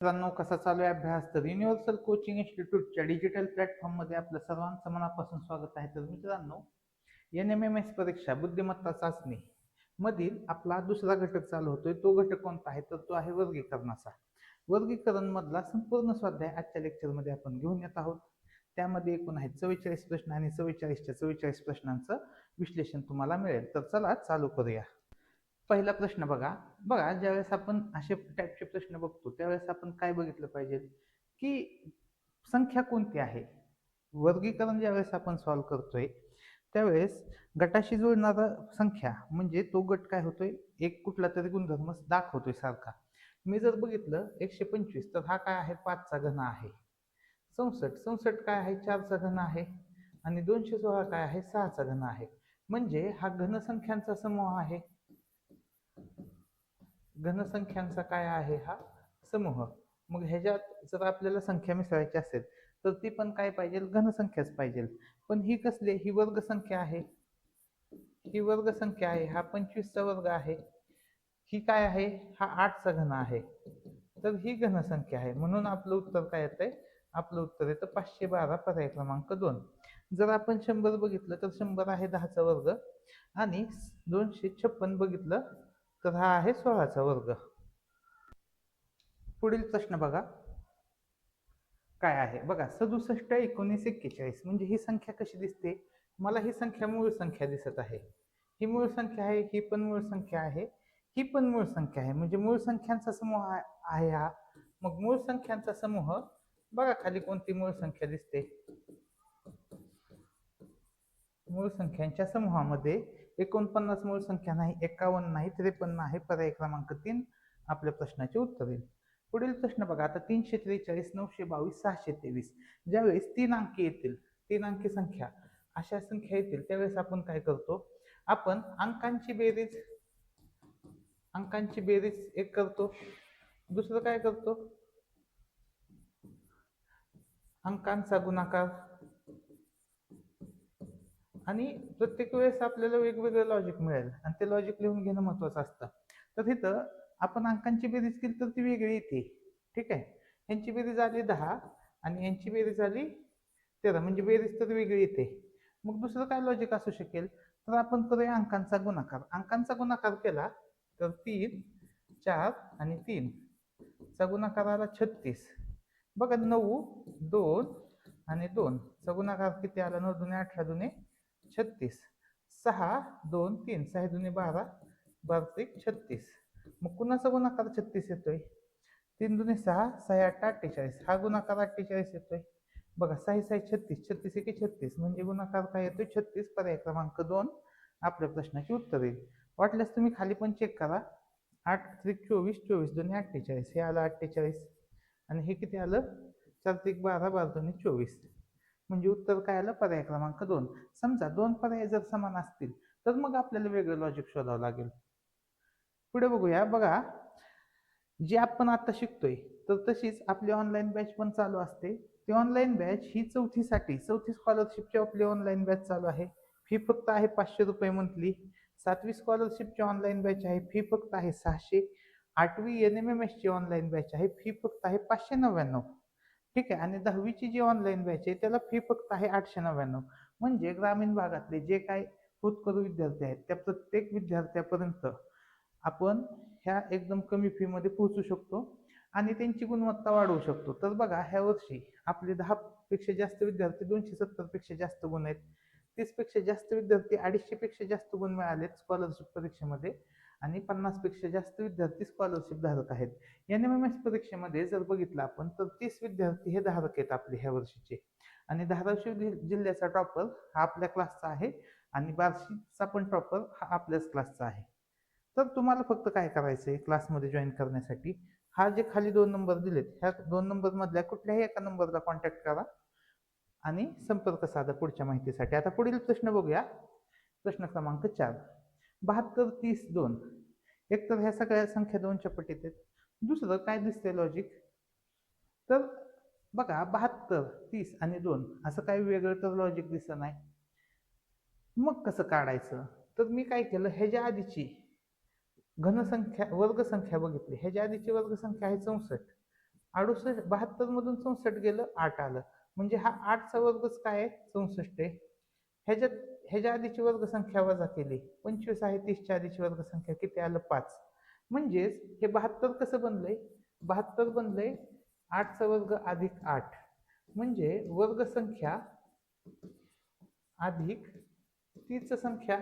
मित्रांनो, कसा चालू आहे अभ्यास? तर युनिव्हर्सल कोचिंग इन्स्टिट्यूटच्या डिजिटल प्लॅटफॉर्ममध्ये आपलं सर्वांचं मनापासून स्वागत आहे. तर मित्रांनो, NMMS परीक्षा बुद्धिमत्ता चाचणी मधील आपला दुसरा घटक चालू होतोय. तो घटक कोणता आहे? तर तो आहे वर्गीकरणाचा. वर्गीकरण मधला संपूर्ण स्वाध्याय आजच्या लेक्चरमध्ये आपण घेऊन येत आहोत. त्यामध्ये एकूण आहेत 44 प्रश्न आणि 44च्या 44 प्रश्नांचं विश्लेषण तुम्हाला मिळेल. तर चला चालू करूया. पहिला प्रश्न बघा. बघा, ज्यावेळेस आपण असे टाईपचे प्रश्न बघतो त्यावेळेस आपण काय बघितलं पाहिजे, की संख्या कोणती आहे. वर्गीकरण ज्यावेळेस आपण सॉल्व्ह करतोय त्यावेळेस गटाशी जुळणारा संख्या म्हणजे तो गट काय होतोय, एक कुठला तरी गुणधर्म दाखवतोय सारखा. मी जर बघितलं 125 तर हा काय आहे, 5चा घन आहे. 64 काय आहे, 4चा घन आहे. आणि 216 काय आहे, 6चा घन आहे. म्हणजे हा घनसंख्यांचा समूह आहे. घनसंख्यांचा काय आहे, हा समूह. मग ह्याच्यात जर आपल्याला संख्या मिसळायची असेल तर ती पण काय पाहिजे, घनसंख्याच पाहिजे. पण ही कसली, ही वर्गसंख्या आहे. ही वर्गसंख्या आहे, हा 25चा वर्ग आहे. ही काय आहे, हा 8चा घन आहे. तर ही घनसंख्या आहे, म्हणून आपलं उत्तर काय येतंय, आपलं उत्तर येतं 512, पर्याय क्रमांक 2. जर आपण 100 बघितलं तर 100 आहे 10चा वर्ग आणि 256 बघितलं तर हा आहे 16चा वर्ग. पुढील प्रश्न बघा काय आहे. बघा, 67 19 41 म्हणजे ही संख्या कशी दिसते. मला ही संख्या मूळ संख्या दिसत आहे. ही मूळ संख्या आहे, ही पण मूळ संख्या आहे, ही पण मूळ संख्या आहे. म्हणजे मूळ संख्यांचा समूह आहे हा. मग मूळ संख्यांचा समूह बघा, खाली कोणती मूळ संख्या दिसते. मूळ संख्यांच्या समूहामध्ये 49 मूळ संख्या नाही, 51 नाही, 53 आहे. पर्याय क्रमांक 3 आपल्या प्रश्नाचे उत्तर येईल. पुढील प्रश्न बघा. आता 343 922 623 ज्यावेळेस 3 अंकी येतील, 3 अंकी संख्या अशा संख्या येतील त्यावेळेस आपण काय करतो, आपण अंकांची बेरीज एक करतो. दुसरं काय करतो, अंकांचा गुणाकार. आणि प्रत्येक वेळेस आपल्याला वेगवेगळं लॉजिक मिळेल आणि ते लॉजिक लिहून घेणं महत्वाचं असतं. तर इथं आपण अंकांची बेरीज केली तर ती वेगळी येते. ठीक आहे, यांची बेरीज आली 10 आणि यांची बेरीज आली 13, म्हणजे बेरीज तर वेगळी येते. मग दुसरं काय लॉजिक असू शकेल, तर आपण करूया अंकांचा गुणाकार. अंकांचा गुणाकार केला तर 3 4 आणि 3 चा गुणाकार आला 36. बघा, 9 2 आणि 2 चा गुणाकार किती आला, 9 दुने 18 दुने 36. 6 2 3 6 दुने 12 12 36. मग कुणाचा गुणाकार 36 येतोय, 3 दुने 6 6 8 48, हा गुणाकार 48 येतोय. बघा, 6 6 36 36 1 36 म्हणजे गुणाकार काय येतोय 36. पर्याय क्रमांक 2 आपल्या प्रश्नाची उत्तर येईल. वाटल्यास तुम्ही खाली पण चेक करा. 8 3 24 24 दोन्ही 48, हे आलं 48 आणि हे किती आलं 4 3 12 12 दोन्ही 24. म्हणजे उत्तर काय आलं, पर्याय क्रमांक 2. समजा दोन पर्याय जर समान असतील तर मग आपल्याला वेगळं लॉजिक शोधावं लागेल. पुढे बघूया. बघा, जे आपण आता शिकतोय तर तशीच आपली ऑनलाईन बॅच पण चालू असते. ती ऑनलाईन बॅच ही चौथी स्कॉलरशिपची आपली ऑनलाईन बॅच चालू आहे. फी फक्त आहे 500 रुपये मंथली. 7वी स्कॉलरशिपची ऑनलाईन बॅच आहे, फी फक्त आहे 600. 8वी NMMS ची ऑनलाईन बॅच आहे, फी फक्त आहे 599. ठीक आहे, आणि 10वीची जी ऑनलाईन बॅच आहे त्याला फी फक्त आहे 899. म्हणजे ग्रामीण भागातले जे काही होतकरू विद्यार्थी आहेत त्या प्रत्येक विद्यार्थ्यापर्यंत आपण ह्या एकदम कमी फी मध्ये पोहोचू शकतो आणि त्यांची गुणवत्ता वाढवू शकतो. तर बघा, ह्या वर्षी आपले 10 पेक्षा जास्त विद्यार्थी 270 पेक्षा जास्त गुण आहेत. 30 पेक्षा जास्त विद्यार्थी 250 पेक्षा जास्त गुण मिळालेत स्कॉलरशिप परीक्षेमध्ये आणि 50 पेक्षा जास्त विद्यार्थी स्कॉलरशिप धारक आहेत. NMMS परीक्षेमध्ये जर बघितलं आपण तर 30 विद्यार्थी हे धारक आहेत आपले ह्या वर्षीचे. आणि धाराशिव जिल्ह्याचा टॉपर हा आपल्या क्लासचा आहे आणि बार्शीचा पण टॉपर हा आपल्याच क्लासचा आहे. तर तुम्हाला फक्त काय करायचंय क्लासमध्ये जॉईन करण्यासाठी, हा जे खाली 2 नंबर दिलेत ह्या 2 नंबर मधल्या कुठल्याही एका नंबरला कॉन्टॅक्ट करा आणि संपर्क साधा पुढच्या माहितीसाठी. आता पुढील प्रश्न बघूया. प्रश्न क्रमांक 4. 72 30 2. एक तर ह्या सगळ्या संख्या 2च्या पटीत आहेत. दुसरं काय दिसतंय लॉजिक, तर बघा 72 30 आणि 2 असं काही वेगळं तर लॉजिक दिसत नाही. मग कसं काढायचं, तर मी काय केलं, ह्याच्या आधीची वर्गसंख्या बघितली. ह्याच्या आधीची वर्गसंख्या आहे 64. 68 72 मधून 64 गेलं 8 आलं, म्हणजे हा 8चा वर्गच काय आहे 64 आहे. ह्याच्यात ह्याच्या आधीची वर्गसंख्या वजा केली 25 आहे, 30च्या आधीची वर्गसंख्या किती आलं 5. म्हणजेच हे 72 कसं बनलंय 72 बनलंय 8चा वर्ग अधिक 8, म्हणजे वर्गसंख्या अधिक तीच संख्या,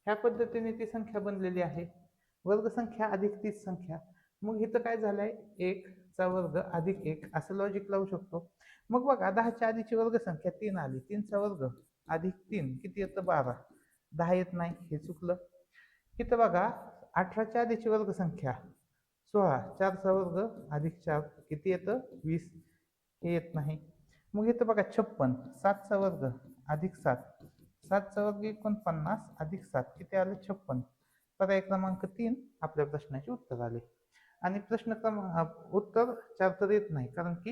ह्या पद्धतीने ती संख्या बनलेली आहे. वर्गसंख्या अधिक तीच संख्या, मग इथं काय झालंय 1 चा वर्ग अधिक 1 असं लॉजिक लावू शकतो. मग बघा 10च्या आधीची वर्गसंख्या 3 आली, 3चा वर्ग अधिक 3 किती येतं 12, 10 येत नाही हे चुकलं. इथं बघा 18च्या आधीची वर्गसंख्या 16, 4चा वर्ग अधिक 4 किती येतं 20, हे येत नाही. मग इथं बघा 56, 7चा वर्ग अधिक 7, 7चा वर्ग 49 अधिक 7 किती आलं 56. पर्याय क्रमांक 3 आपल्या प्रश्नाचे उत्तर आले. आणि प्रश्न क्रमांक उत्तर 4 तर येत नाही, कारण की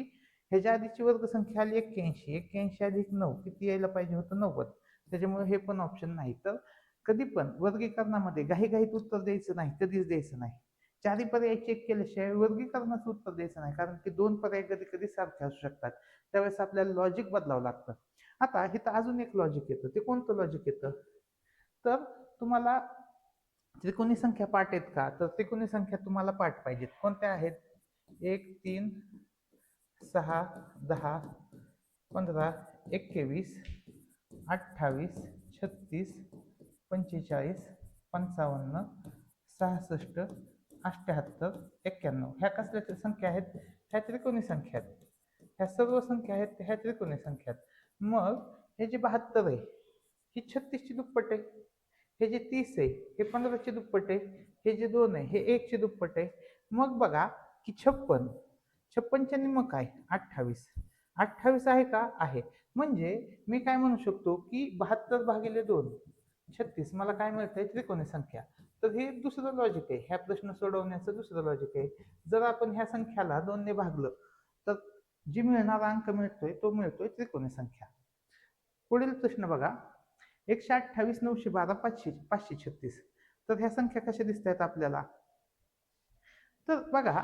ह्याच्या आधीची वर्गसंख्या आली 81, 81 अधिक 9 किती यायला पाहिजे होतं 90, त्याच्यामुळे हे पण ऑप्शन नाही. तर कधी पण वर्गीकरणामध्ये घाईघाईत उत्तर द्यायचं नाही, कधीच द्यायचं नाही. चारही पर्याय चेक केल्याशिवाय वर्गीकरणाचं उत्तर द्यायचं नाही, कारण की 2 पर्याय कधी कधी सारखे असू शकतात, त्यावेळेस आपल्याला लॉजिक बदलावं लागतं. आता इथं अजून एक लॉजिक येतं, ते कोणतं लॉजिक येतं, तर तुम्हाला त्रिकोणी संख्या पाठ आहेत का, तर त्रिकोणी संख्या तुम्हाला पाठ पाहिजेत. कोणत्या आहेत 1 3 6 10 15 21 28 36 45 55 66 78 91, ह्या कसल्या संख्या आहेत, ह्या त्रिकोणी संख्या आहेत. ह्या सर्व संख्या आहेत ह्या त्रिकोणी संख्या आहेत. मग हे जे 72 आहे ही 36ची दुप्पट आहे, हे जे 30 आहे हे 15ची दुप्पट आहे, हे जे 2 आहे हे 1ची दुप्पट आहे. मग बघा की 56च्या निम्म काय 28, 28 आहे का आहे, म्हणजे मी काय म्हणू शकतो की 72 भागिले 2 36 मला काय मिळतंय त्रिकोणी संख्या. तर हे दुसरं लॉजिक आहे, ह्या प्रश्न सोडवण्याचं दुसरं लॉजिक आहे. जर आपण ह्या संख्याला 2 ने भागलं तर जी मिळणारा अंक मिळतोय तो मिळतोय त्रिकोणी संख्या. पुढील प्रश्न बघा 128 912 536, तर ह्या संख्या कशा दिसत आहेत आपल्याला, तर बघा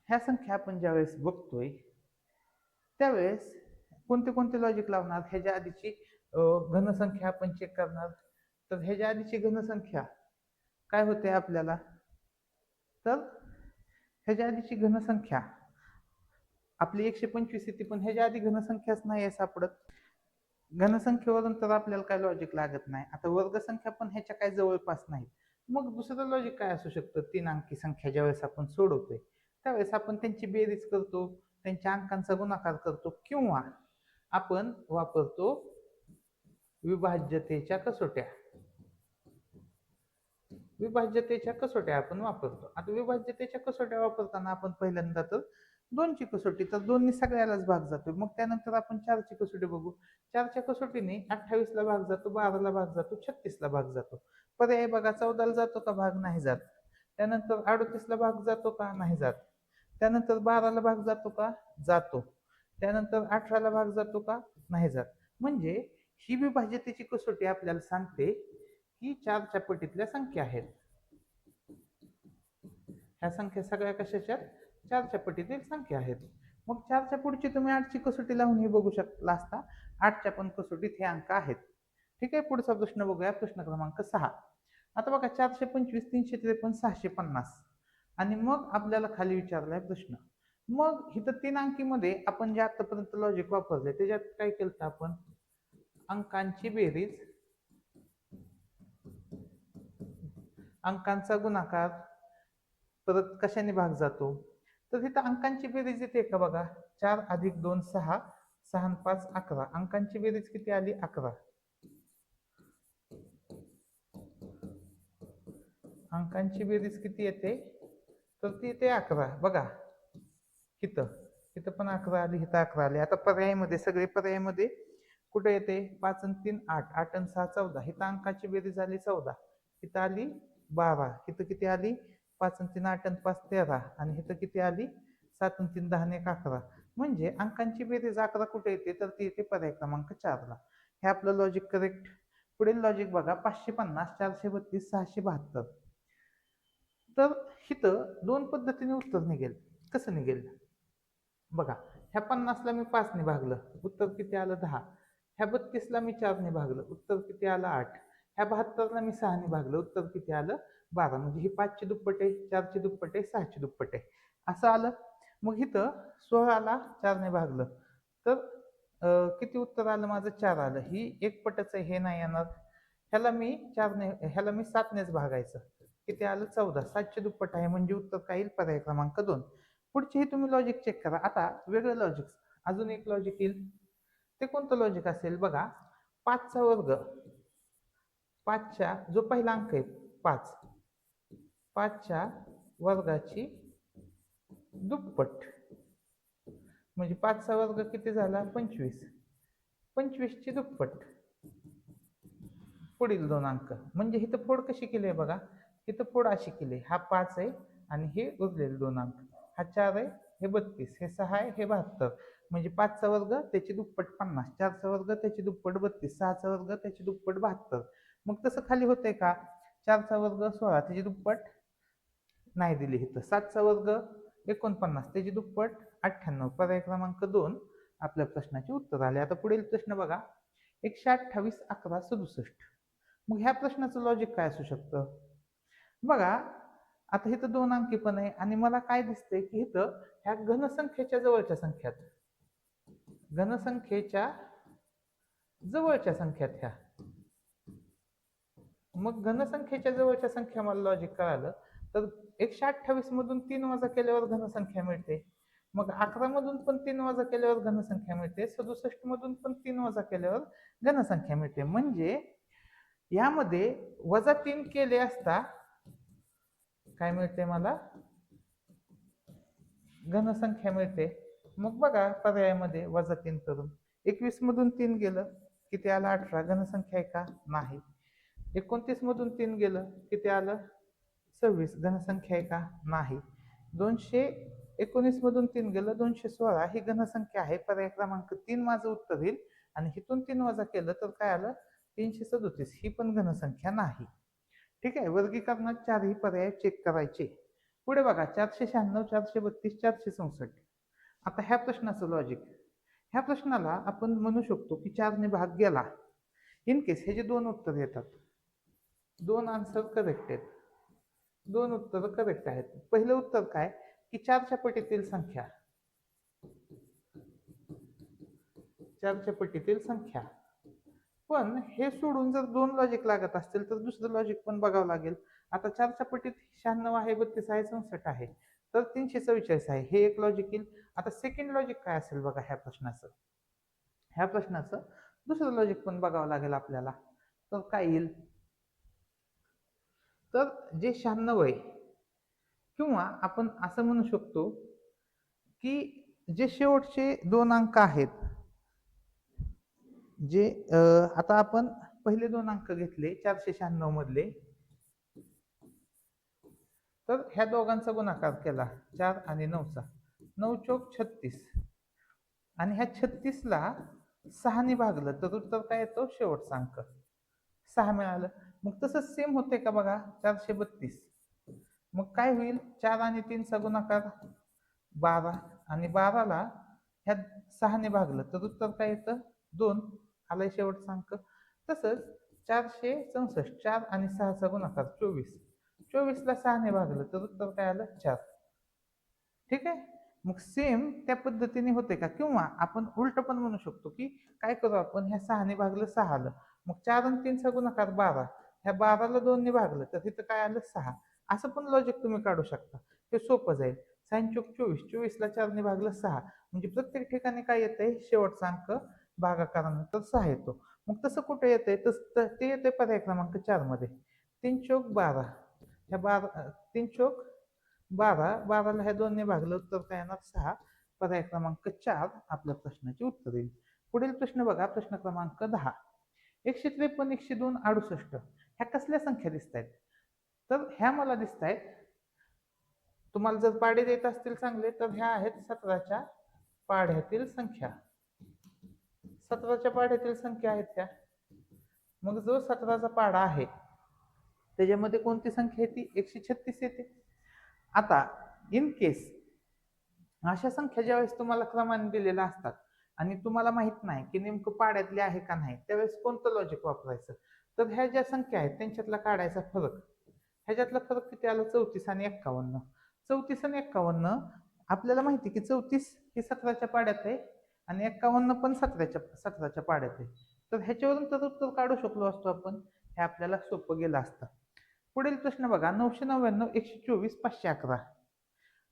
ह्या संख्या आपण ज्यावेळेस बघतोय त्यावेळेस कोणते कोणते लॉजिक लावणार, ह्याच्या आधीची घनसंख्या आपण चेक करणार. तर ह्याच्या आधीची घनसंख्या काय होते आपल्याला, तर ह्याच्या आधीची घनसंख्या आपली 125 येते, पण ह्याच्या आधी घनसंख्याच नाही आहे सापडत. घनसंख्येवरून तर आपल्याला काय लॉजिक लागत नाही. आता वर्गसंख्या पण ह्याच्या काय जवळपास नाही, मग दुसरं लॉजिक काय असू शकतं, 3 अंकी संख्या ज्यावेळेस आपण सोडवतोय त्यावेळेस आपण त्यांची बेरीज करतो, त्यांच्या अंकांचा गुणाकार करतो, किंवा आपण वापरतो विभाज्यतेच्या कसोट्या. विभाज्यतेच्या कसोट्या आपण वापरतो. आता विभाज्यतेच्या कसोट्या वापरताना आपण पहिल्यांदा तर 2ची कसोटी, तर 2नी सगळ्यालाच भाग जातो. मग त्यानंतर आपण 4ची कसोटी बघू. 4च्या कसोटीने 28ला भाग जातो, 12ला भाग जातो, 36ला भाग जातो. पर्याय बघा 14ला जातो का भाग नाही जात. त्यानंतर 38ला भाग जातो का नाही जात. त्यानंतर 12ला भाग जातो का जातो. त्यानंतर 18ला भाग जातो का नाही जात. म्हणजे ही विभाज्यतेची कसोटी आपल्याला सांगते की 4च्या पटीतल्या संख्या आहेत. ह्या संख्या सगळ्या कशाच्या 4च्या पटीतील संख्या आहेत. मग 4च्या पुढची तुम्ही 8ची कसोटी लावून हे बघू शकला असता, 8च्या पण कसोटीत हे अंक आहेत. ठीक आहे, पुढचा प्रश्न बघूया, प्रश्न क्रमांक 6. आता बघा 425 353 650, आणि मग आपल्याला खाली विचारलाय प्रश्न. मग इथं 3 अंकीमध्ये आपण जे आतापर्यंत लॉजिक वापरले त्याच्यात काय केलं आपण, अंकांची बेरीज, अंकांचा गुणाकार, परत कशाने भाग जातो, तर इथं अंकांची बेरीज येते का बघा, 4 अधिक 2 6, 6 आणि 5 11, अंकांची बेरीज किती आली 11. अंकांची बेरीज किती येते, तर ती येते 11. बघा इथं इथं पण 11 आली, इथं 11 आली. आता पर्यायामध्ये सगळे पर्यायामध्ये कुठे येते 5 आणि 3 8, 8 आणि 6 14, इथं अंकाची बेरीज आली 14, इथं आली 12, इथं किती आली 5 आणि 3 8 आणि 5 13, आणि इथं किती आली 7 आणि 3 10 आणि 1 11. म्हणजे अंकांची बेरीज 11 कुठे येते, तर ती येते पर्याय क्रमांक 4ला. हे आपलं लॉजिक करेक्ट. पुढील लॉजिक बघा 550 432 672, तर इथं 2 पद्धतीने उत्तर निघेल. कसं निघेल बघा, ह्या 50ला मी 5ने भागलं, उत्तर किती आलं 10. ह्या 32ला मी 4ने भागलं, उत्तर किती आलं 8. ह्या 72ला मी 6ने भागलं, उत्तर किती आलं 12. म्हणजे ही 5ची दुप्पट आहे, 4ची दुप्पट आहे, 6ची दुप्पट आहे, असं आलं. मग इथं 16ला 4ने भागलं तर किती उत्तर आलं माझं 4 आलं. ही एक पटच आहे, हे नाही येणार. ह्याला मी 7नेच भागायचं, किती आलं 14. 7ची दुप्पट आहे म्हणजे उत्तर काय येईल पर्याय क्रमांक 2. पुढची तुम्ही लॉजिक चेक करा. आता वेगळं लॉजिक, अजून एक लॉजिक येईल. ते कोणतं लॉजिक असेल बघा, 5चा वर्ग, 5च्या जो पहिला अंक आहे 5, 5च्या वर्गाची दुप्पट म्हणजे 5चा वर्ग किती झाला 25, 25ची दुप्पट पुढील दोन अंक. म्हणजे इथं फोड कशी केली आहे बघा, इथं फोड अशी केली, हा 5 आहे आणि हे उरलेले दोन अंक, हा 4 आहे, हे 32, हे 6 आहे, हे 72. म्हणजे 5चा वर्ग त्याची दुप्पट 50, 4चा वर्ग त्याची दुप्पट 32, 6चा वर्ग त्याची दुप्पट 72. मग तसं खाली होतंय का, 4चा वर्ग 16 त्याची दुप्पट नाही दिली इथं, 7चा वर्ग 49 त्याची दुप्पट 98. पर्याय क्रमांक 2 आपल्या प्रश्नाचे उत्तर आले. आता पुढील प्रश्न बघा, 128 11 67. मग ह्या प्रश्नाचं लॉजिक काय असू शकतं बघा. आता इथं दोन अंकी पण आहे आणि मला काय दिसतंय की इथं ह्या घनसंख्येच्या जवळच्या संख्यात, घनसंख्येच्या जवळच्या संख्यात ह्या, मग घनसंख्येच्या जवळच्या संख्या मला लॉजिक कळालं तर 128 मधून 3 वजा केल्यावर घनसंख्या मिळते, मग 11 मधून पण 3 वजा केल्यावर घनसंख्या मिळते, 67 मधून पण 3 वजा केल्यावर घनसंख्या मिळते. म्हणजे यामध्ये -3 केले असता काय मिळते मला, घनसंख्या मिळते. मग बघा पर्यायामध्ये -3 करून 21 मधून 3 गेलं किती आलं 18, घनसंख्या आहे का नाही. 29 मधून 3 गेलं किती आलं 26, घनसंख्या आहे का नाही. 219 मधून 3 गेलं 216, ही घनसंख्या आहे. पर्याय क्रमांक 3 माझं उत्तर येईल. आणि हिथून 3 वजा केलं तर काय आलं 337, ही पण घनसंख्या नाही. ठीक आहे, वर्गीकरणात चारही पर्याय चेक करायचे. पुढे बघा 496 432 464. आता ह्या प्रश्नाचं लॉजिक, ह्या प्रश्नाला आपण म्हणू शकतो की 4ने भाग गेला. इन केस हे जे दोन उत्तर येतात, दोन आन्सर करेक्ट आहेत, दोन उत्तर करेक्ट आहेत. पहिलं उत्तर काय की 4च्या पटीतील संख्या, 4च्या पटीतील संख्या. पण हे सोडून जर दोन लॉजिक लागत असतील तर दुसरं लॉजिक पण बघावं लागेल. आता 4च्या पटीत 96 आहे, 32 आहे, 64 आहे, तर 344 आहे, हे एक लॉजिक येईल. आता सेकंड लॉजिक काय असेल बघा ह्या प्रश्नाचं, ह्या प्रश्नाचं दुसरं लॉजिक पण बघावं लागेल आपल्याला. तर काय येईल, तर जे 96 आहे, किंवा आपण असं म्हणू शकतो की जे शेवटचे दोन अंक आहेत, जे आता आपण पहिले दोन अंक घेतले 496 मधले, तर ह्या दोघांचा गुणाकार केला 4 आणि 9चा, 9 चौक 36, आणि ह्या 36ला 6ने भागलं तर उत्तर काय येतो शेवटचा अंक 6 मिळालं. मग तसंच सेम होते का बघा 432. मग काय होईल, 4 आणि 3चा गुणाकार 12, आणि 12ला ह्या 6ने भागलं तर उत्तर काय येतं 2, आलाय शेवटचा अंक. तसंच 464, 4 आणि 6चा गुणाकार 24, 24ला 6ने भागलं तर उत्तर काय आलं 4. ठीक आहे, मग सेम त्या पद्धतीने होते का, किंवा आपण उलट पण म्हणू शकतो की काय करू आपण, ह्या 6ने भागलं 6 आलं, मग 4 आणि 3चा गुणाकार 12, ह्या 12ला 2ने भागलं तर तिथं काय आलं 6. असं पण लॉजिक तुम्ही काढू शकता, ते सोपं जाईल. 6 चोक 24, 24ला 4ने भागलं 6, म्हणजे प्रत्येक ठिकाणी काय येतंय शेवटचा अंक भागाकारानंतर 6 येतो. मग तसं कुठे येतंय, तसं ते येतंय पर्याय क्रमांक 4 मध्ये. 3 चोक 12, ह्या 12 3 चोक 12, 12ला ह्या 2ने भागलं उत्तर काय येणार 6. पर्याय क्रमांक 4 आपल्या प्रश्नाचे उत्तर येईल. पुढील प्रश्न बघा, प्रश्न क्रमांक 10. 153, 102, 68 ह्या कसल्या संख्या दिसत आहेत, तर ह्या मला दिसत आहेत, तुम्हाला जर पाढे देत असतील चांगले तर ह्या आहेत 17च्या पाढ्यातील संख्या, 17च्या पाढ्यातील संख्या आहेत त्या. मग जो 17चा पाढा आहे त्याच्यामध्ये कोणती संख्या येते 136 येते. आता इन केस अशा संख्या ज्यावेळेस तुम्हाला क्रमाने दिलेल्या असतात आणि तुम्हाला माहित नाही की नेमकं पाड्यातले आहे का नाही, त्यावेळेस कोणतं लॉजिक वापरायचं? तर ह्या ज्या संख्या आहेत त्यांच्यातला काढायचा फरक. ह्याच्यातला फरक किती आला? 34 आणि 51. 34 आणि 51 आपल्याला माहिती की 34 ही 17च्या पाड्यात आहे आणि 51 पण 17च्या पाड्यात आहे. तर ह्याच्यावरून तर उत्तर काढू शकलो असतो आपण. हे आपल्याला सोपं गेलं असतं. पुढील प्रश्न बघा, 999, 124, 511.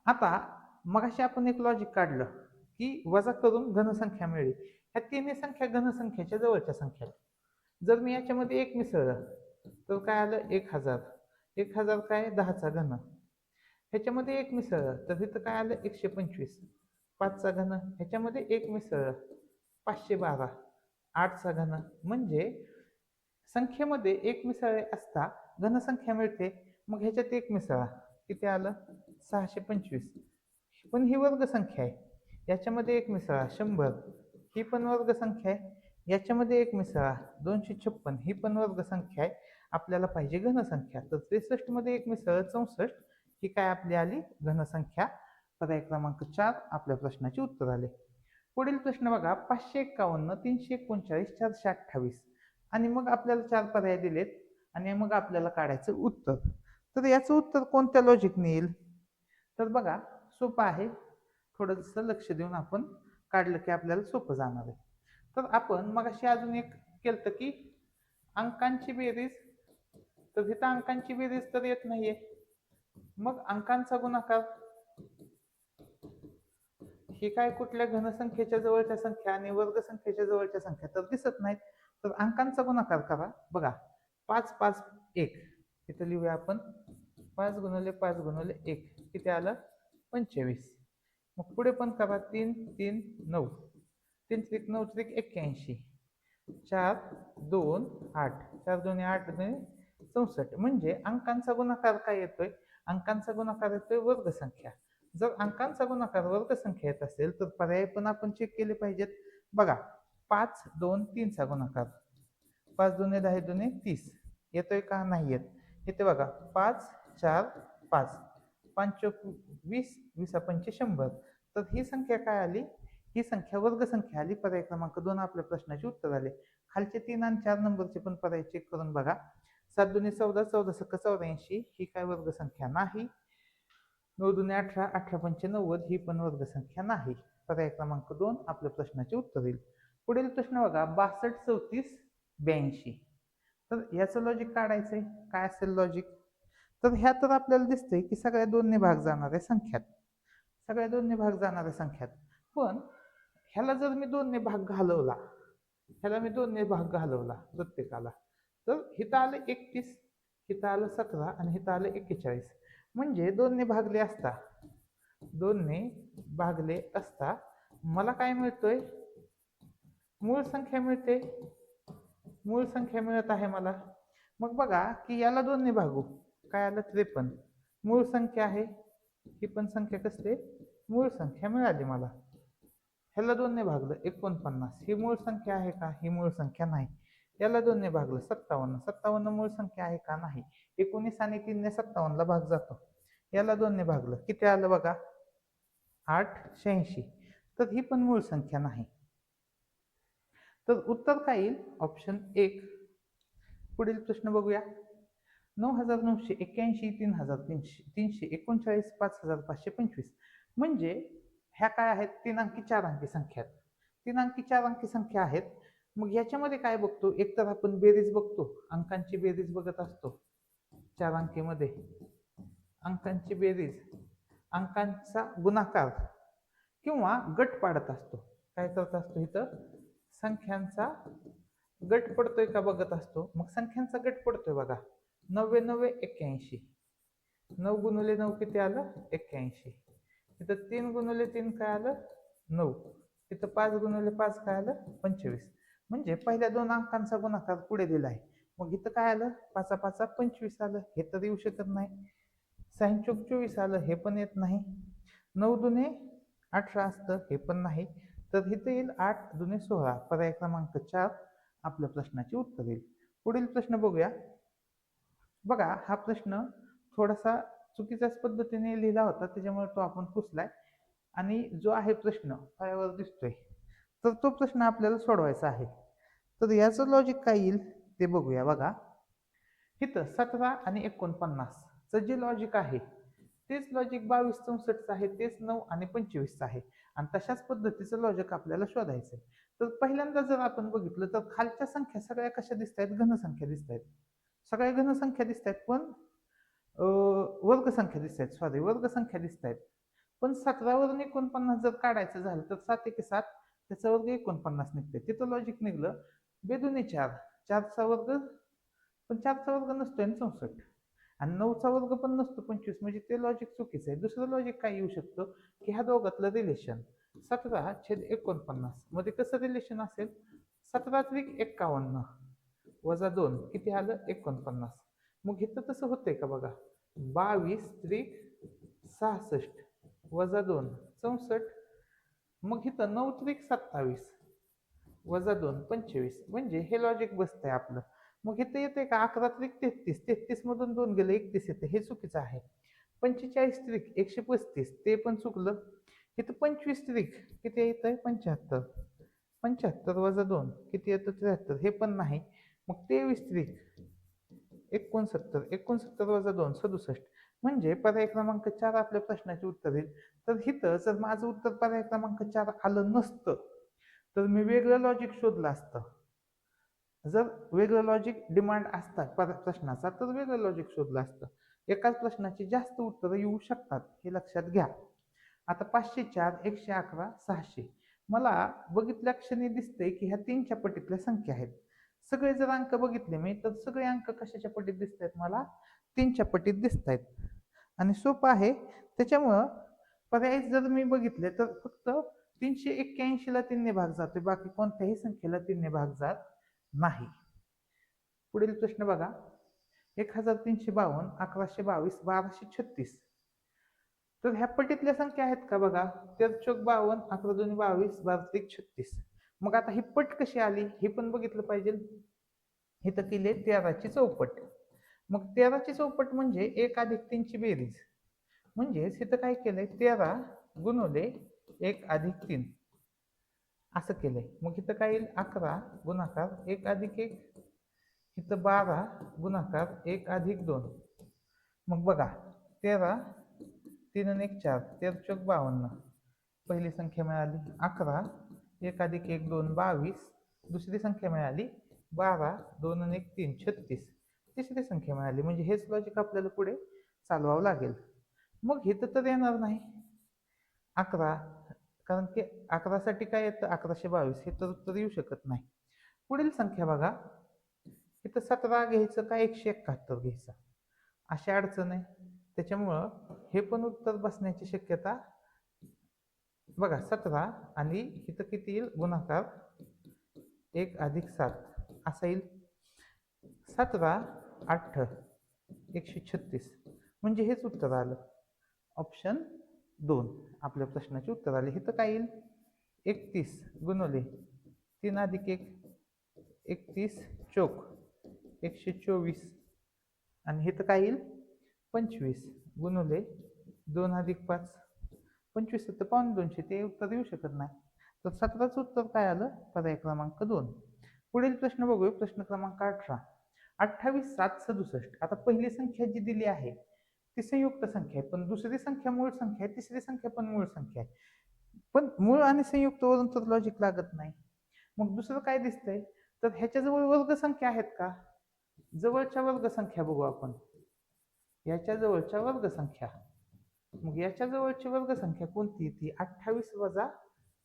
आता मगाशी आपण एक लॉजिक काढलं की वजा करून घनसंख्या मिळेल. ह्या तिन्ही संख्या घनसंख्येच्या जवळच्या संख्या. जर मी याच्यामध्ये एक मिसळलं तर काय आलं? 1000. 1000 काय? 10चा घन. ह्याच्यामध्ये एक मिसळलं तर इथं काय आलं? 125. 5चा घन. ह्याच्यामध्ये एक मिसळलं 512. 8चा घन. म्हणजे संख्येमध्ये एक मिसळ असता घनसंख्या मिळते. मग ह्याच्यात एक मिसळा, किती आलं? 625. पण ही वर्गसंख्या आहे. याच्यामध्ये एक मिसळा 100, ही पण वर्गसंख्या आहे. याच्यामध्ये एक मिसळा 256, ही पण वर्गसंख्या आहे. आपल्याला पाहिजे घनसंख्या. तर 63 मध्ये एक मिसळ 64, ही काय आपली आली? घनसंख्या. पर्याय क्रमांक 4 आपल्या प्रश्नाचे उत्तर आले. पुढील प्रश्न बघा, 551, 339, 428. आणि मग आपल्याला 4 पर्याय दिलेत आणि मग आपल्याला काढायचं उत्तर. तर याचं उत्तर कोणत्या लॉजिकने येईल? तर बघा, सोपं आहे. थोडंसं लक्ष देऊन आपण काढलं की आपल्याला सोपं जाणार आहे. तर आपण मगाशी अजून एक केलं की अंकांची बेरीज. तर इथं अंकांची बेरीज तर येत नाहीये. मग अंकांचा गुणाकार, ही काय कुठल्या घनसंख्येच्या जवळच्या संख्या आणि वर्गसंख्येच्या जवळच्या संख्या तर दिसत नाहीत. तर अंकांचा गुणाकार करा. बघा, 5 5 1, इथं लिहूया आपण. 5 गुणिले 5 गुणिले 1 किती आलं? 25. मग पुढे पण करा. 3 3 9, 3 त्रिक 9 त्रिक 81, 4 2 8, 4 2 8 64. म्हणजे अंकांचा गुणाकार काय येतोय? अंकांचा गुणाकार येतोय वर्गसंख्या. जर अंकांचा गुणाकार वर्गसंख्या येत असेल तर पर्याय पण आपण चेक केले पाहिजेत. बघा, 5 2 3 चा गुणाकार, 5 2 10 2 30 येतोय का? नाही येत. इथे बघा, 5 4 5, 5 20, 20 पंचे 100. तर ही संख्या काय आली? ही संख्या वर्गसंख्या आली. पर्याय क्रमांक 2 आपल्या प्रश्नाचे उत्तर आले. खालचे 3 आणि 4 नंबरचे पण पर्याय चेक करून बघा. 7 2 14, 14 सक 84, ही काय वर्गसंख्या नाही. 9 2 18, 18 पंचे 90, ही पण वर्गसंख्या नाही. पर्याय क्रमांक 2 आपल्या प्रश्नाचे उत्तर येईल. पुढील प्रश्न बघा, 62 34 82. तर याचं लॉजिक काढायचंय. काय असेल लॉजिक? तर ह्या तर आपल्याला दिसतंय की सगळ्या दोन्ही भाग जाणाऱ्या संख्यात. सगळ्या दोन्ही भाग जाणाऱ्या संख्यात. पण ह्याला जर मी दोन्ही भाग घालवला, ह्याला मी दोन्ही भाग घालवला प्रत्येकाला, तर इथं आलं 31, इथं आलं 17 आणि इथं आलं 41. म्हणजे दोन्ही भागले असता, दोन्ही भागले असता मला काय मिळतोय? मूळ संख्या मिळते. मूळ संख्या मिळत आहे मला. मग बघा की याला दोन्ही भागू, काय आलं? 53. मूळ संख्या आहे. ही पण संख्या कसली? मूळ संख्या मिळाली मला. ह्याला दोन्ही भागलं 49, ही मूळ संख्या आहे का? ही मूळ संख्या नाही. याला दोन्ही भागलं 57, 57 मूळ संख्या आहे का? नाही. 19 आणि 3 ने 57 ला भाग जातो. याला दोन्ही भागलं, किती आलं बघा? 8 86. तर ही पण मूळ संख्या नाही. तर उत्तर काय येईल? ऑप्शन 1. पुढील प्रश्न बघूया. 9981, 3300, 339, 5525. म्हणजे ह्या काय आहेत? 3 अंकी 4 अंकी संख्या आहेत. 3 अंकी 4 अंकी संख्या आहेत. मग याच्यामध्ये काय बघतो? एक तर आपण बेरीज बघतो, अंकांची बेरीज बघत असतो. 4 अंकीमध्ये अंकांची बेरीज, अंकांचा गुणाकार किंवा गट पाडत असतो. काय करत असतो? इथं संख्यांचा गट पडतोय का बघत असतो. मग संख्यांचा गट पडतोय बघा. 9 9 81. 9 गुणिले 9 किती आलं? 81. इथं 3 गुणिले 3 काय आलं? 9. इथं 5 गुणिले 5 काय आलं? 25. म्हणजे पहिल्या दोन अंकांचा गुणाकार पुढे दिला आहे. मग इथं काय आलं? 5 5 25 आलं. हे तर येऊ शकत नाही. 6 चोक 24 आलं. हे पण येत नाही. 9 दुने 18 असतं. हे पण नाही. तर इथं येईल 8 दुने 16. पर्याय क्रमांक 4 आपल्या प्रश्नाचे उत्तर येईल. पुढील प्रश्न बघूया. बघा, हा प्रश्न थोडासा चुकीच्याच पद्धतीने लिहिला होता, त्याच्यामुळे तो आपण पुसलाय. आणि जो आहे प्रश्न फळ्यावर दिसतोय, तर तो प्रश्न आपल्याला सोडवायचा आहे. तर याचं लॉजिक काय येईल ते बघूया. बघा, इथं 17 आणि 49चं जे लॉजिक आहे तेच लॉजिक 22 64चं आहे, तेच 9 आणि 25चं आहे. आणि तशाच पद्धतीचं लॉजिक आपल्याला शोधायचं आहे. तर पहिल्यांदा जर आपण बघितलं तर खालच्या संख्या सगळ्या कशा दिसत आहेत? घनसंख्या दिसत आहेत. सगळ्या घनसंख्या दिसत आहेत, पण वर्गसंख्या दिसत आहेत, सॉरी वर्गसंख्या दिसत आहेत. पण 17 वरून 49 जर काढायचं झालं तर 7 1 7, त्याचा वर्ग 49 निघते. तिथं लॉजिक निघलं बेदुनी 4, 4चा वर्ग, पण 4चा वर्ग नसतोय ना 64, आणि 9चा वर्ग पण नसतो 25, म्हणजे ते लॉजिक चुकीचं आहे. दुसरं लॉजिक काय येऊ शकतं की ह्या दोघातलं रिलेशन 17/49 मध्ये कसं रिलेशन असेल? 17 त्रिक 51 वजा 2 किती आलं? 49. मग इथं तसं होतंय का बघा, 22 त्रिक 66 वजा 2 64. मग इथं 9 त्रिक 27 वजा 2 25, म्हणजे हे लॉजिक बसतंय आपलं. मग इथं येते का 11 त्रिक 33, 33 मधून 2 गेलं 31 येते, हे चुकीचं आहे. 45 त्रिक 135, ते पण चुकलं. इथं 25 त्रिक किती येतंय? 75, 75 वजा 2 किती येतं? 73, हे पण नाही. मग 23 त्रिक 69, 69 वजा 2 67, म्हणजे पर्याय क्रमांक 4 आपल्या प्रश्नाचे उत्तर येईल. तर इथं जर माझं उत्तर पर्याय क्रमांक 4 आलं नसतं तर मी वेगळं लॉजिक शोधलं असतं. जर वेगळं लॉजिक डिमांड असता प्रश्नाचा तर वेगळं लॉजिक शोधलं असतं. एकाच प्रश्नाची जास्त उत्तरं येऊ शकतात, हे लक्षात घ्या. आता 504, 111, 600 मला बघितल्या क्षणी दिसतंय की ह्या 3च्या पटीतल्या संख्या आहेत. सगळे जर अंक बघितले मी तर सगळे अंक कशाच्या पटीत दिसत आहेत? मला 3च्या पटीत दिसत आहेत. आणि सोपं आहे, त्याच्यामुळं पर्याय जर मी बघितले तर फक्त 381ला 3ने भाग जातोय, बाकी कोणत्याही संख्येला 3ने भाग जात नाही. पुढील प्रश्न बघा, 1352, 1122, 1236. तर ह्या पटीतल्या संख्या आहेत का? बघा, 13 चौक 52, 11 दोन्ही 22, 12 त्रिक 36. मग आता ही पट कशी आली हे पण बघितलं पाहिजे. हे तर केले 13ची चौपट. मग 13ची चौपट म्हणजे 1 अधिक 3ची बेरीज. म्हणजेच इथं काय केलंय? 13 गुणुले 1 अधिक 3 असं केलंय. मग इथं काय येईल? 11 गुणाकार 1 अधिक 1. इथं 12 गुणाकार 1 अधिक 2. मग बघा, 13 3 आणि 1 4, 13 चौक 52. पहिली संख्या मिळाली. 11 1 अधिक 1 2 22. दुसरी संख्या मिळाली. 12 2 आणि 1 3 36. तिसरी संख्या मिळाली. म्हणजे हेच लॉजिक आपल्याला पुढे चालवावं लागेल. मग इथं तर येणार नाही 11, कारण की 11 साठी काय येतं? 1122, हे तर उत्तर येऊ शकत नाही. पुढील संख्या बघा, इथं 17 घ्यायचं का 171 घ्यायचं अशी अडचण आहे. त्याच्यामुळं हे पण उत्तर बसण्याची शक्यता बघा, 17 आणि इथं किती येईल? गुणाकार 1 अधिक 7 असा येईल. 17 8 136, म्हणजे हेच उत्तर आलं. ऑप्शन 2 आपल्या प्रश्नाचे उत्तर आले. इथं काय येईल? 31 गुणुले 3 अधिक 1, 31 चौक 124. आणि इथं काय येईल? 25 गुणुले 2 अधिक 5, 25 तर 250, ते उत्तर येऊ शकत नाही. तर 17चं उत्तर काय आलं? पर्याय क्रमांक 2. पुढील प्रश्न बघूया, प्रश्न क्रमांक 18. 28 7 67. आता पहिली संख्या जी दिली आहे ती संयुक्त संख्या आहे, पण दुसरी संख्या मूळ संख्या आहे, तिसरी संख्या पण मूळ संख्या आहे. पण मूळ आणि संयुक्त वरून तर लॉजिक लागत नाही. मग दुसरं काय दिसतंय? तर ह्याच्या जवळ वर्गसंख्या आहेत का? जवळच्या वर्गसंख्या बघू आपण. याच्या जवळच्या वर्गसंख्या. मग याच्या जवळची वर्गसंख्या कोणती? ती 28 वजा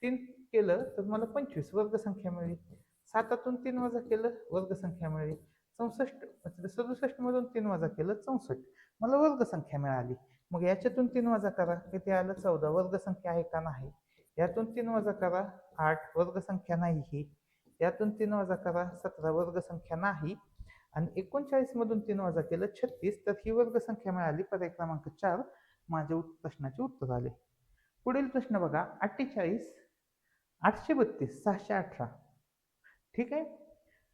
3 केलं तर मला 25 वर्गसंख्या मिळेल. 7तून 3 वजा केलं वर्गसंख्या मिळेल. 67 मधून 3 वजा केलं 64, मला वर्गसंख्या मिळाली. मग याच्यातून 3 वजा करा, किती आलं? 14, वर्गसंख्या आहे का? नाही. यातून 3 वजा करा 8, वर्गसंख्या नाही ही. यातून 3 वजा करा 17, वर्गसंख्या नाही. आणि 39 मधून 3 वजा केलं 36, तर ही वर्गसंख्या मिळाली. पर्याय क्रमांक 4 माझ्या प्रश्नाचे उत्तर आले. पुढील प्रश्न बघा, 48 832 618. ठीक आहे.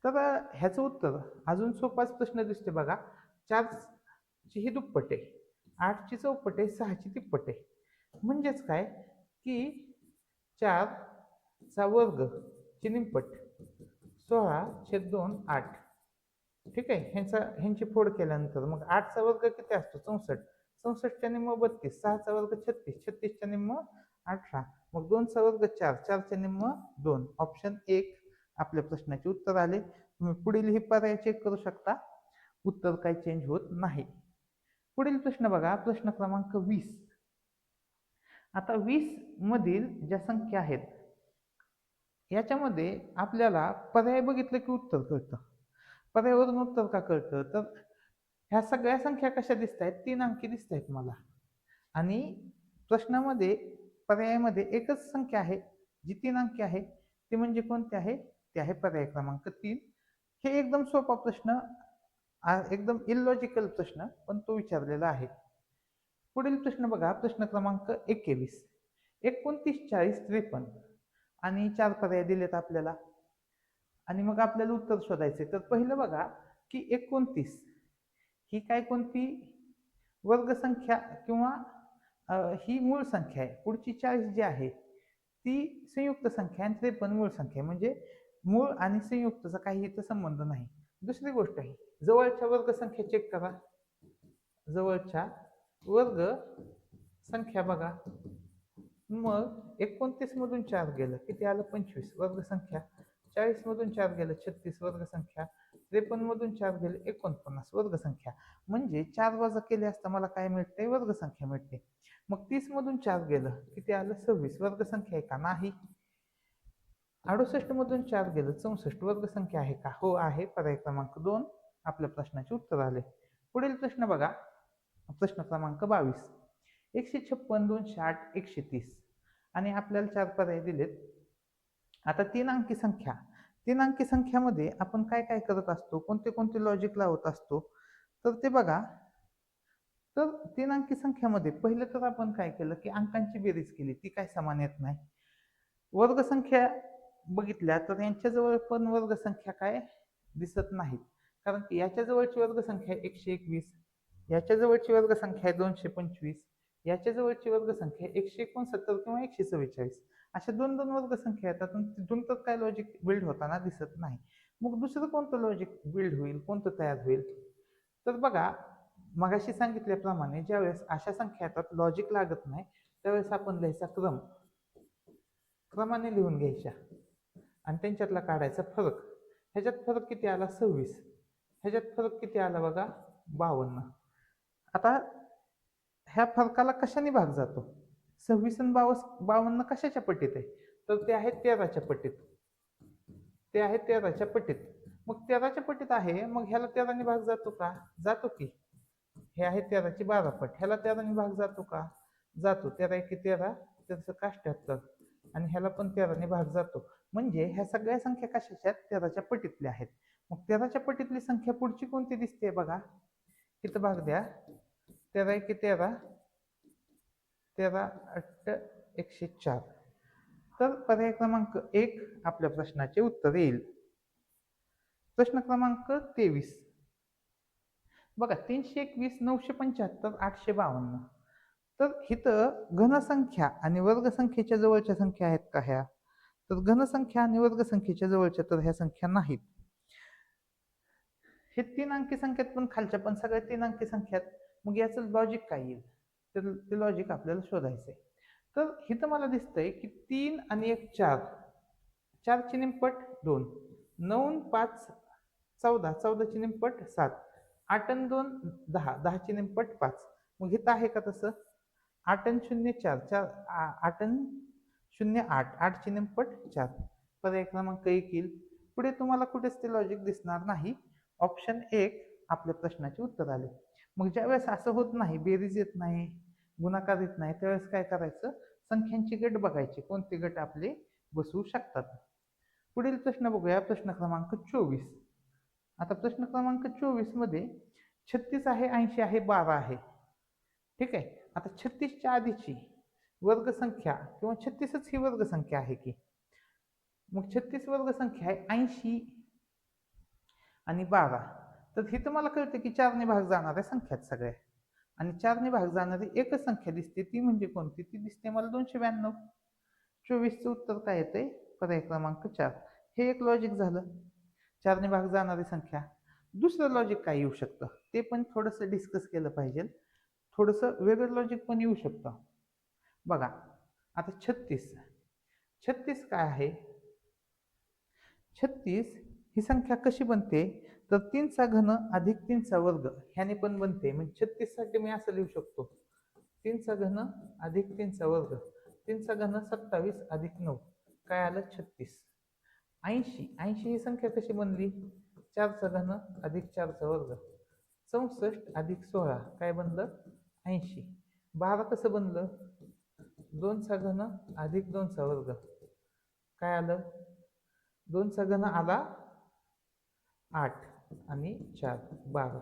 तर ह्याचं उत्तर अजून सोपाच प्रश्न दिसते बघा. 4ची ही दुप्पट आहे, 8ची चौपट आहे, 6ची तिप्पट आहे. म्हणजेच काय की 4चा वर्ग चिनिमपट 16/2 8. ठीक आहे. ह्यांची फोड केल्यानंतर मग 8चा वर्ग किती असतो 64. 64च्या निम्म 32, 6चा वर्ग 36, 36च्या निम्म 18, मग 2चा वर्ग 4, 4च्या निम्म 2. ऑप्शन 1 आपल्या प्रश्नाचे उत्तर आले. तुम्ही पुढील ही पर्याय चेक करू शकता, उत्तर काही चेंज होत नाही. पुढील प्रश्न बघा, प्रश्न क्रमांक 20. आता 20 मधील ज्या संख्या आहेत याच्यामध्ये आपल्याला पर्याय बघितलं की उत्तर कळतं. पर्यायावरून उत्तर का कळतं, तर ह्या सगळ्या संख्या कशा दिसत आहेत, 3 अंकी दिसत आहेत मला. आणि प्रश्नामध्ये पर्यायामध्ये एकच संख्या आहे जी 3 अंकी आहे, ती म्हणजे कोणती आहे, ती आहे पर्याय क्रमांक 3. हे एकदम सोपा प्रश्न, एकदम इलॉजिकल प्रश्न, पण तो विचारलेला आहे. पुढील प्रश्न बघा, प्रश्न क्रमांक 21. 29, 40, 53 आणि 4 पर्याय दिलेत आपल्याला आणि मग आपल्याला उत्तर शोधायचे. तर पहिलं बघा की 29 ही काय कोणती वर्गसंख्या किंवा ही मूळ संख्या आहे. पुढची 40 जी आहे ती संयुक्त संख्या आणि 53 मूळ संख्या आहे, म्हणजे मूळ आणि संयुक्तचा काही इथं संबंध नाही. दुसरी गोष्ट आहे, जवळच्या वर्गसंख्या चेक करा. जवळच्या वर्ग संख्या बघा, मग 29 मधून 4 गेलं किती आलं 25 वर्गसंख्या, 40 मधून 4 गेलं 36 वर्गसंख्या, 53 मधून 4 गेले 49 वर्गसंख्या. म्हणजे 4 वजा केले असता मला काय मिळते, वर्गसंख्या मिळते. मग 30 मधून 4 गेलं किती आलं 26 वर्गसंख्या आहे का, नाही. 68 मधून 4 गेलं 64 वर्गसंख्या आहे का, हो आहे. पर्याय क्रमांक 2 आपल्या प्रश्नाचे उत्तर आले. पुढील प्रश्न बघा, प्रश्न क्रमांक 22. 156, 208, 130 आणि आपल्याला 4 पर्याय दिलेत. आता 3 अंकी संख्या, 3 अंकी संख्यामध्ये आपण काय काय करत असतो, कोणते कोणते लॉजिक लावत असतो, तर ते बघा. तर 3 अंकी संख्यामध्ये पहिलं तर आपण काय केलं की अंकांची बेरीज केली, ती काय समान येत नाही. वर्गसंख्या बघितल्या तर यांच्याजवळ पण वर्गसंख्या काय दिसत नाहीत, कारण की याच्या जवळची वर्गसंख्या 121, याच्या जवळची वर्गसंख्या आहे 225, याच्या जवळची वर्गसंख्या 169 किंवा 144. अशा 2-2 वर्गसंख्या येतात आणि तिथून तर काय लॉजिक बिल्ड होताना दिसत नाही. मग दुसरं कोणतं लॉजिक बिल्ड होईल, कोणतं तयार होईल, तर बघा मगाशी सांगितल्याप्रमाणे ज्यावेळेस अशा संख्या येतात लॉजिक लागत नाही, त्यावेळेस आपण लिहायचा क्रमाने लिहून घ्यायच्या आणि त्यांच्यातला काढायचा फरक. ह्याच्यात फरक किती आला 26, ह्याच्यात फरक किती आला बघा 52. आता ह्या फरकाला कशाने भाग जातो, 26 आणि 52 कशाच्या पट्टीत आहे, तर ते आहेत 13च्या पट्टीत, ते आहेत 13च्या पट्टीत. मग 13च्या पट्टीत आहे, मग ह्याला 13ने भाग जातो का, जातो की. हे आहे 13ची 12 पट, ह्याला 13ने भाग जातो का, जातो. 13 एके 13, त्याचं 78 आणि ह्याला पण 13ने भाग जातो. म्हणजे ह्या सगळ्या संख्या कशाच्या 13च्या पटीतल्या आहेत. मग 13च्या पटीतली संख्या पुढची कोणती दिसते बघा, इथं भाग द्या. 13 एके 13, 13 8 104. तर पर्याय क्रमांक 1 आपल्या प्रश्नाचे उत्तर येईल. प्रश्न क्रमांक 23 बघा, 321, 975, 852. तर इथं घनसंख्या आणि वर्गसंख्येच्या जवळच्या संख्या आहेत का ह्या, तर घनसंख्या आणि वर्गसंख्येच्या जवळच्या तर ह्या संख्या नाहीत. हे 3 अंकी संख्यात पण खालच्या पण सगळ्या 3 अंकी संख्यात, मग याचं लॉजिक काय येईल, तर ते लॉजिक आपल्याला शोधायचंय. तर इथं मला दिसतंय की 3 आणि 1 4, 4 ची निमपट 2, 9 5 14, 14 ची निमपट 7, 8 आणि 2 10, 10 ची निमपट 5. मग इथं आहे का तसं, 8 आणि 0 4, 4 8 आणि 0 8, 8 ची निमपट 4. पर्याय क्रमांक 1 येईल. पुढे तुम्हाला कुठेच ते लॉजिक दिसणार नाही. ऑप्शन 1 आपल्या प्रश्नाचे उत्तर आले. मग ज्यावेळेस असं होत नाही, बेरीज येत नाही, गुणाकार येत नाही, त्यावेळेस काय करायचं, संख्यांची गट बघायचे, कोणते गट आपले बसवू शकतात. पुढील प्रश्न बघूया, प्रश्न क्रमांक 24. आता प्रश्न क्रमांक 24 मध्ये 36 आहे, 80 आहे, 12 आहे. ठीक आहे. आता 36च्या आधीची वर्गसंख्या किंवा 36च ही वर्गसंख्या आहे की, मग 36 वर्गसंख्या आहे 80 आणि 12. तर इथं मला कळतं की 4ने भाग जाणाऱ्या संख्यात सगळ्या, आणि 4ने भाग जाणारी एकच संख्या दिसते, ती म्हणजे कोणती? ती दिसते मला 292. 24चं उत्तर काय येतंय? पर्याय क्रमांक 4. हे एक लॉजिक झालं, 4ने भाग जाणारी संख्या. दुसरं लॉजिक काय येऊ शकतं ते पण थोडंसं डिस्कस केलं पाहिजे. थोडंसं वेगळं लॉजिक पण येऊ शकतं. बघा आता 36 काय आहे? 36 ही संख्या कशी बनते? तर 3चा घन अधिक 3चा वर्ग ह्याने पण बनते. म्हणजे 36 साठी मी असं लिहू शकतो, 3चा घन अधिक 3चा वर्ग, 3चा घन 27 अधिक 9 काय आलं? 36. 80 ही संख्या कशी बनली? 4चा घन अधिक 4चा वर्ग, 64 अधिक 16 काय बनलं? 80. 12 कसं बनलं? 2चा घन अधिक 2चा वर्ग काय आलं? 2चा घन आला 8 आणि 4 12.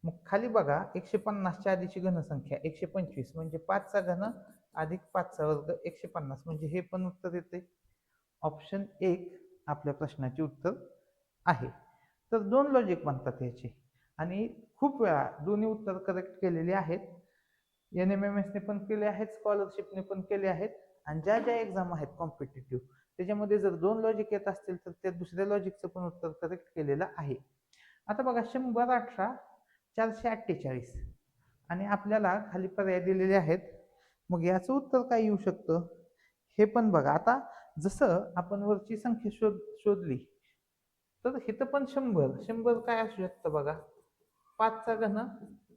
मग खाली बघा 150च्या आधीची घनसंख्या 125 म्हणजे 5चा घन अधिक 5चा वर्ग 150 म्हणजे हे पण उत्तर येते. ऑप्शन 1 आपल्या प्रश्नाचे उत्तर आहे. तर 2 लॉजिक बनतात याचे आणि खूप वेळा दोन्ही उत्तर करेक्ट केलेले आहेत. NMMS ने पण केले आहेत, स्कॉलरशिपने पण केले आहेत. आणि ज्या ज्या एक्झाम आहेत कॉम्पिटेटिव्ह त्याच्यामध्ये जर 2 लॉजिक येत असतील तर त्या दुसऱ्या लॉजिकचं पण उत्तर करेक्ट केलेलं आहे. आता बघा 118 448 आणि आपल्याला खाली पर्याय दिलेले आहेत. मग याचं उत्तर काय येऊ शकतं हे पण बघा. आता जसं आपण वरची संख्या शोधली तर इथं पण 100 काय असू शकतं बघा? 5चा घन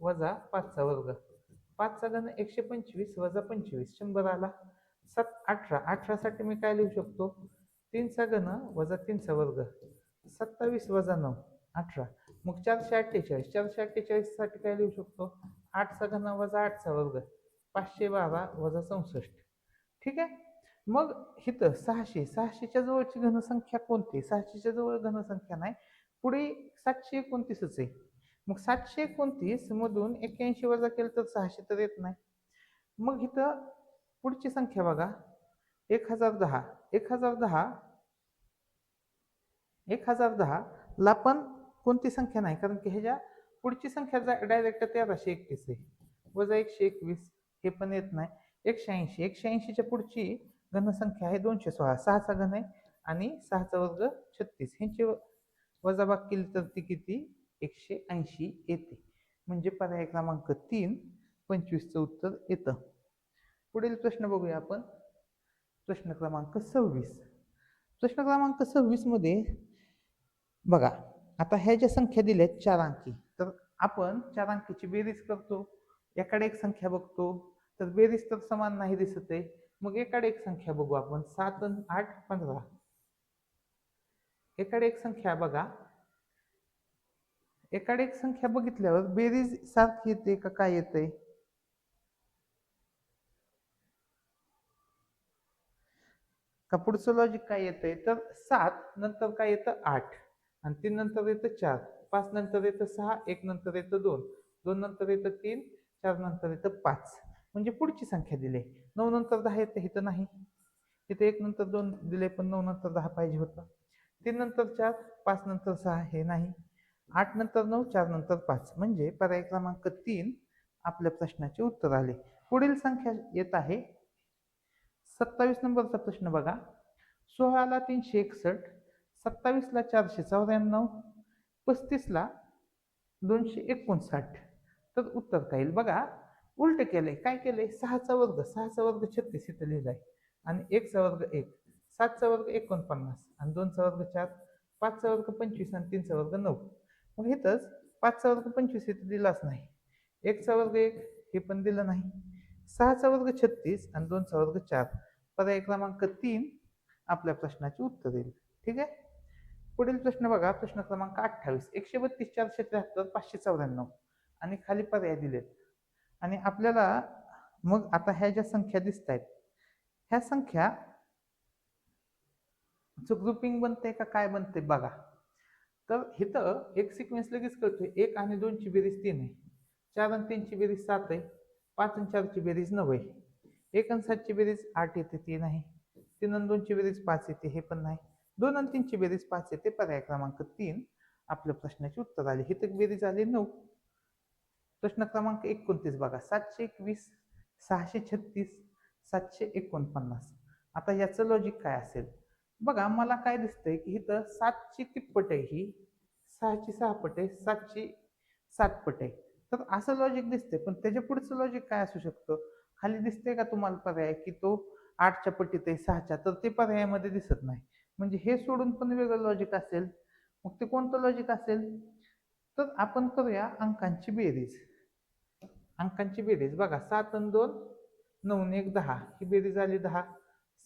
वजा 5चा वर्ग, 5चा घन 125 वजा 25 100 आला. 18 साठी मी काय लिहू शकतो? 3चा घन वजा 3चा वर्ग, 27 वजा 9 18. मग 448 साठी काय लिहू शकतो? 8चा घन वजा 8चा वर्ग, 512 वजा 64. ठीक आहे. मग इथं 600च्या जवळची घनसंख्या कोणती? 600च्या जवळ घनसंख्या नाही, पुढे 729च आहे. मग 729 मधून 81 वजा केलं तर 600 तर येत नाही. मग इथं पुढची संख्या बघा 1010. 1010 ला पण कोणती संख्या नाही, कारण की ह्याच्या पुढची संख्या डायरेक्ट 1331 आहे. वजा 121 हे पण येत नाही. 180च्या पुढची घनसंख्या आहे 216. 6चा घन आहे आणि 6चा वर्ग 36. ह्यांची वजाबाकी केली तर ती किती? 180 येते. म्हणजे पर्याय क्रमांक 3 25चं उत्तर येतं. पुढील प्रश्न बघूया आपण. प्रश्न क्रमांक 26. प्रश्न क्रमांक 26 मध्ये बघा आता ह्या ज्या संख्या दिल्यात 4 अंकी, तर आपण 4 अंकीची बेरीज करतो. एकाडे एक संख्या बघतो तर बेरीज तर समान नाही दिसत आहे. मग एकाडे एक संख्या बघू आपण. 7 आणि 8 15. एकाडे एक संख्या बघा. एकाडे एक संख्या बघितल्यावर बेरीज सारखी येते का काय येते? का पुढचं लॉजिक काय येतंय? तर 7 नंतर काय येतं? 8 आणि 3 नंतर येतं 4, 5 नंतर येतं 6, 1 नंतर येतं 2, 2 नंतर येतं 3, 4 नंतर येतं 5. म्हणजे पुढची संख्या दिली. 9 नंतर 10 येतं, इथं नाही. इथे 1 नंतर 2 दिले पण 9 नंतर 10 पाहिजे होतं. 3 नंतर 4, 5 नंतर 6 हे नाही. 8 नंतर 9, 4 नंतर 5. म्हणजे पर्याय क्रमांक 3 आपल्या प्रश्नाचे उत्तर आले. पुढील संख्या येत आहे 27 नंबरचा प्रश्न बघा. 16ला 361, 27ला 494, 35ला 259. तर उत्तर काय येईल? बघा उलट केलंय. काय केलंय? 6चा वर्ग 36 इथं लिहिलाय आणि 1चा वर्ग 1, 7चा वर्ग 49 आणि 2चा वर्ग 4, 5चा वर्ग 25 आणि 3चा वर्ग 9. मग इथंच 5चा वर्ग 25 इथं दिलाच नाही. 1चा वर्ग 1 हे पण दिलं नाही. 6चा वर्ग 36 आणि 2चा वर्ग 4. पर्याय क्रमांक 3 आपल्या प्रश्नाचे उत्तर येईल. ठीक आहे. पुढील प्रश्न बघा. प्रश्न क्रमांक 28. 132 473 594 आणि खाली पर्याय दिलेत. आणि आपल्याला मग आता ह्या ज्या संख्या दिसत आहेत ह्या संख्या ग्रुपिंग बनते का काय बनते बघा. तर इथं एक सिक्वेन्स लगेच कळतोय. 1 आणि 2 ची बेरीज 3 आहे, 4 आणि 3 ची बेरीज 7 आहे, 5 आणि 4 ची बेरीज 9 आहे, 1 आणि 7 ची बेरीज 8 येते, 3 आहे, 3 आणि 2 ची बेरीज 5 येते, हे पण नाही. 2 आणि 3 ची बेरीज 5 येते. पर्याय क्रमांक 3 आपल्या प्रश्नाचे उत्तर आले. इथं बेरीज आली 9. प्रश्न क्रमांक 29 बघा, 721, 636, 749. आता याचं लॉजिक काय असेल बघा. मला काय दिसतंय की इथं 7ची तिप्पट आहे, ही 6ची 6 पट आहे, 7ची 7 पट आहे. तर असं लॉजिक दिसतंय, पण त्याच्या पुढचं लॉजिक काय असू शकतं? खाली दिसतंय का तुम्हाला पर्याय की तो 8च्या पटीत आहे 6च्या, तर ते पर्यायामध्ये दिसत नाही. म्हणजे हे सोडून पण वेगळं लॉजिक असेल. मग ते कोणतं लॉजिक असेल? तर आपण करूया अंकांची बेरीज. अंकांची बेरीज बघा, 7 आणि 2 9 आणि 1 10, ही बेरीज आली 10.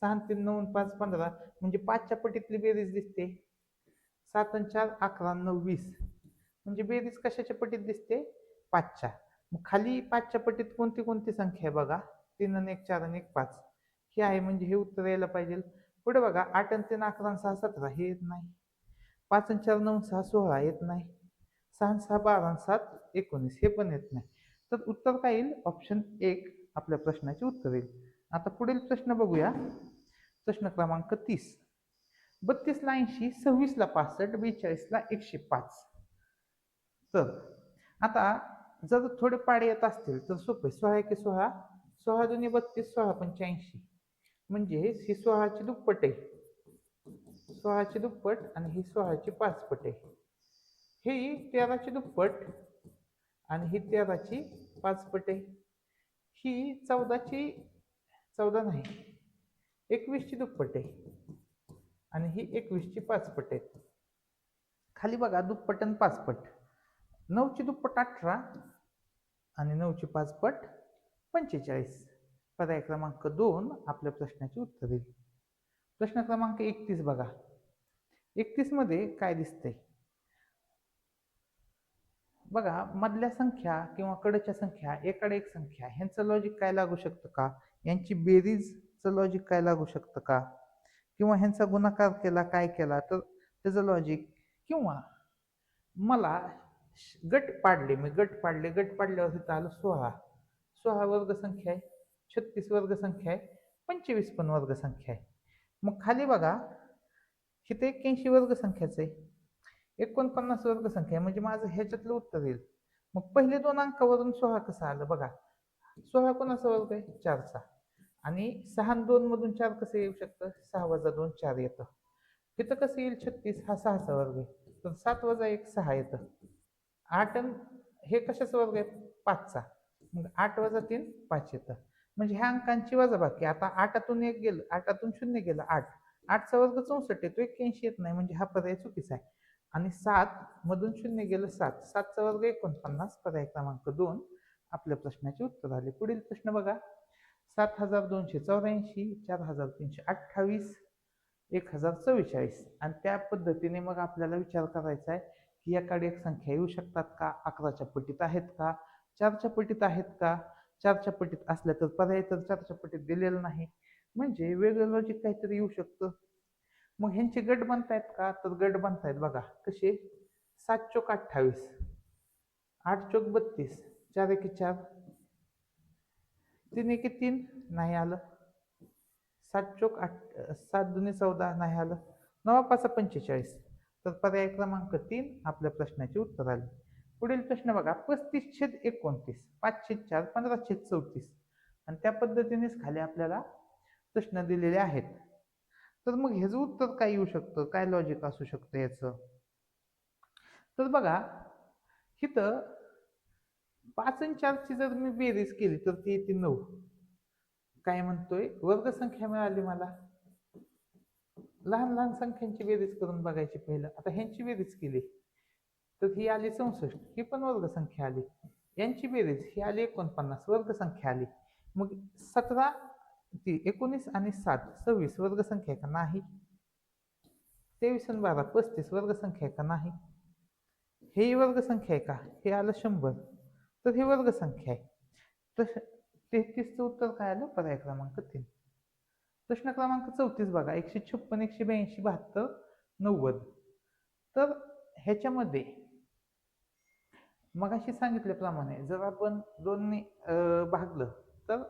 6 आणि 3 9 आणि 5 15, म्हणजे 5च्या पटीतली बेरीज दिसते. 7 आणि 4 11 आणि 9 20, म्हणजे बेरीज कशाच्या पटीत दिसते? 5च्या. मग खाली 5च्या पटीत कोणती कोणती संख्या आहे बघा? 3 आणि 1 4 आणि 1 5, हे आहे, म्हणजे हे उत्तर यायला पाहिजे. पुढे बघा, 8 आणि 3 11 आणि 6 17, हे येत नाही. 5 आणि 4 9 आणि 6 16, येत नाही. 6 आणि 6 12 आणि 7 19, हे पण येत नाही. तर उत्तर काय येईल? ऑप्शन 1 आपल्या प्रश्नाचे उत्तर येईल. आता पुढील प्रश्न बघूया. प्रश्न क्रमांक 30. 32 ला 80, 26 ला 65, 42 ला 105. तर आता जर थोडे पाडे येत असतील तर सोपे. 16 एके 16, 16 दुनी 32, 16 पंचे 80, म्हणजे ही 16ची दुप्पट आहे, 16ची दुप्पट, आणि ही 16ची 5 पट आहे. ही 13ची दुप्पट आणि ही 13ची 5 पट आहे. ही 14ची 14 नाही, 21ची दुप्पट आहे आणि ही 21ची 5 पट आहे. खाली बघा, दुप्पट आणि 5 पट. 9ची दुप्पट 18 आणि 9ची 5 पट 45. पर्याय क्रमांक 2 आपल्या प्रश्नाचे उत्तर येईल. प्रश्न क्रमांक 31 बघा. 31 मध्ये काय दिसतंय बघा? मधल्या संख्या किंवा कडच्या संख्या, एकाड एक संख्या, ह्यांचं लॉजिक काय लागू शकतं का? यांची बेरीजचं लॉजिक काय लागू शकतं का? किंवा ह्यांचा गुणाकार केला, काय केला तर त्याचं लॉजिक, किंवा मला गट पाडले, मी गट पाडल्यावर तिथं आलं 16. 16 वर्ग संख्या आहे, 36 वर्ग संख्या आहे, 25 पण वर्ग संख्या आहे. मग खाली बघा, इथे 81 वर्ग संख्याचं आहे, 49 वर्ग संख्या आहे, म्हणजे माझं ह्याच्यातलं उत्तर येईल. मग पहिले दोन अंकावरून 16 कसं आलं बघा? 16 कोणाचा वर्ग आहे? 4चा. आणि 6 आणि 2 मधून 4 कसं येऊ शकतं? 6 वजा 2 4 येतं. तिथं कसं येईल? 36 हा 6चा वर्ग आहे, तर 7 वजा 1 6 येतं. 8 हे कशाचा वर्ग आहे? 5चा. मग 8 वजा 3 5 येतं. म्हणजे ह्या अंकांची वजाबाकी. आता 8तून 1 गेलं, 8तून 0 गेलं 8. 8चा वर्ग 64 येतो, 81 येत नाही, म्हणजे हा पर्याय चुकीचा आहे. आणि 7 मधून 0 गेलं 7, 7चा वर्ग 49, पर्याय क्रमांक 2 आपल्या प्रश्नाचे उत्तर आले. पुढील प्रश्न बघा. 7284, 4328, 1044, आणि त्या पद्धतीने मग आपल्याला विचार करायचा आहे की याकडे एक संख्या येऊ शकतात का? 11च्या पटीत आहेत का? 4च्या पटीत आहेत का? 4च्या पटीत असल्या तर पर्याय तर 4च्या पटीत दिलेला नाही, म्हणजे वेगळं लॉजिक काहीतरी येऊ शकतं. मग ह्यांचे गट बनतायत का? तर गट बनतायत बघा. कसे? 7 चोक 28, 8 चोक 32, 4 एके 4, 3 एके 3, नाही आलं. 7 चोक 8, 7 दुनी 14, नाही आलं. 9 5 45, तर पर्याय क्रमांक 3 आपल्या प्रश्नाचे उत्तर आले. पुढील प्रश्न बघा. 35/29, 5/4, 15/34, आणि त्या पद्धतीनेच खाली आपल्याला प्रश्न दिलेले आहेत. तर मग ह्याचं उत्तर काय येऊ शकतं? काय लॉजिक असू शकतं याचं? तर बघा, इथं 5 आणि 4ची जर मी बेरीज केली तर ती येते 9. काय म्हणतोय? वर्गसंख्या मिळाली मला. लहान लहान संख्यांची बेरीज करून बघायची पहिलं. आता ह्यांची बेरीज केली तर ही आली 64, ही पण वर्गसंख्या आली. यांची बेरीज ही आली 49, वर्गसंख्या आली. मग 17 ती 19 आणि 7 26, वर्गसंख्या आहे का? नाही. 23 आणि 12 35, वर्गसंख्या आहे का? नाही. हे वर्गसंख्या आहे का? हे आलं 100, तर ही वर्गसंख्या आहे. तर 33चं उत्तर काय आलं? पर्याय क्रमांक 3. प्रश्न क्रमांक 34 बघा. 156, 182, 72, 90. तर ह्याच्यामध्ये मगाशी सांगितल्याप्रमाणे जर आपण 2ने भागलं तर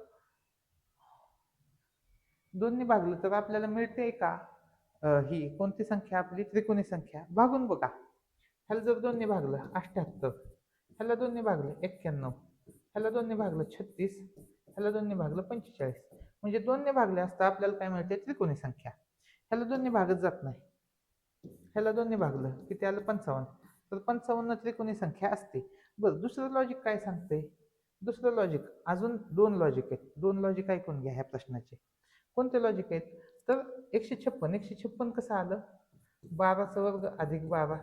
2ने भागलं तर आपल्याला मिळते का? ही कोणती संख्या? आपली त्रिकोणी संख्या. भागून बघा. ह्याला जर 2ने भागलं 78, ह्याला दोन्ही भागलं 91, ह्याला दोन्ही भागलं 36, ह्याला दोन्ही भागलं 45. म्हणजे दोन्ही भागले असता आपल्याला काय मिळते त्रिकोणी संख्या. ह्याला दोन्ही भागत जात नाही, ह्याला दोन्ही भागलं किती आलं 55. तर 55 त्रिकोणी संख्या असते. बरं दुसरं लॉजिक काय सांगते? दुसरं लॉजिक अजून दोन लॉजिक आहेत. दोन लॉजिक ऐकून घ्या ह्या प्रश्नाचे. कोणते लॉजिक आहेत? तर 156 कसं आलं? 12चा वर्ग अधिक 12.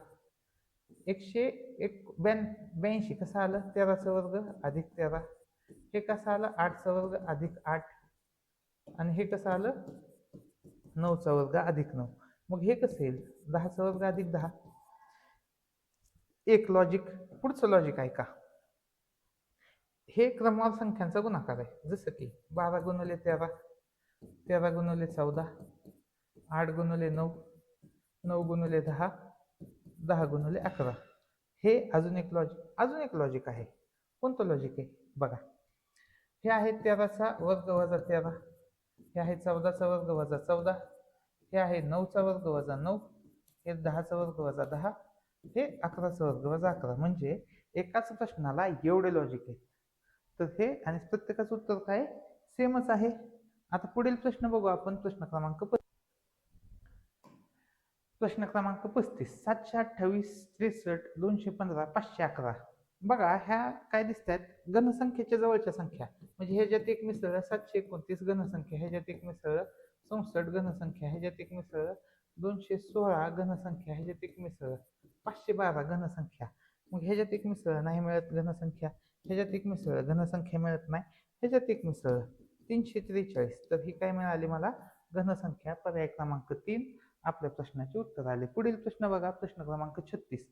182 कसं आलं? 13चा वर्ग अधिक 13. हे कसं आलं? 8चा वर्ग अधिक 8. आणि हे कसं आलं? 9चा वर्ग अधिक 9. मग हे कसं येईल? 10चा वर्ग अधिक 10. एक लॉजिक. पुढचं लॉजिक ऐका. हे क्रमवार संख्यांचा गुणाकार आहे. जसं की 12 गुणिले 13, 13 गुणिले 14, 8 गुणिले 9, 9 गुणिले 10, 10 गुणिले 11. हे अजून एक लॉजिक आहे. कोणतं लॉजिक आहे बघा. हे आहे 13चा वर्ग वजा 13, हे आहे 14चा वर्ग वजा 14, हे आहे 9चा वर्ग वजा 9, हे 10चा वर्ग वजा 10, हे 11चा वर्ग वजा 11. म्हणजे एकाच प्रश्नाला एवढे लॉजिक आहे. तर हे आणि प्रत्येकाचं उत्तर काय सेमच आहे. आता पुढील प्रश्न बघू आपण. प्रश्न क्रमांक 35. 728, 63, 215, 511. बघा ह्या काय दिसतात? घनसंख्येच्या जवळच्या संख्या. म्हणजे ह्याच्यात एक मिसळलं 729 घनसंख्या, ह्याच्यात एक मिसळलं 64 घनसंख्या, ह्याच्यात एक मिसळलं 216 घनसंख्या, ह्याच्यात एक मिसळलं 512 घनसंख्या. मग ह्याच्यात एक मिसळलं नाही मिळत घनसंख्या, ह्याच्यात एक मिसळलं घनसंख्या मिळत नाही, ह्याच्यात एक मिसळलं 343. तर ही काय मिळाली मला? घनसंख्या. पर्याय क्रमांक 3 आपल्या प्रश्नाचे उत्तर आले. पुढील प्रश्न बघा. प्रश्न क्रमांक 36.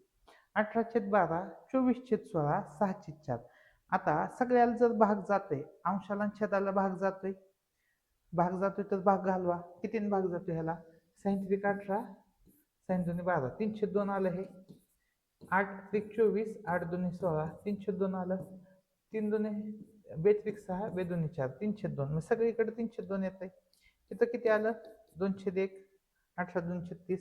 18/12, 24/16, 6/4. आता सगळ्याला जर भाग जातोय, अंशाला छेदाला भाग जातोय, तर भाग घालवा. कितीने भाग जातोय ह्याला? 6 18, 6 12, 3/2 आलं. हे 8 24, 8 2 16, 3/2 आलं. 3 2 बेत्रिक 6, 2 2 4, 3/2. मग सगळीकडे 3/2 येत आहे. तिथं किती आलं? 2/1, 18 2 36.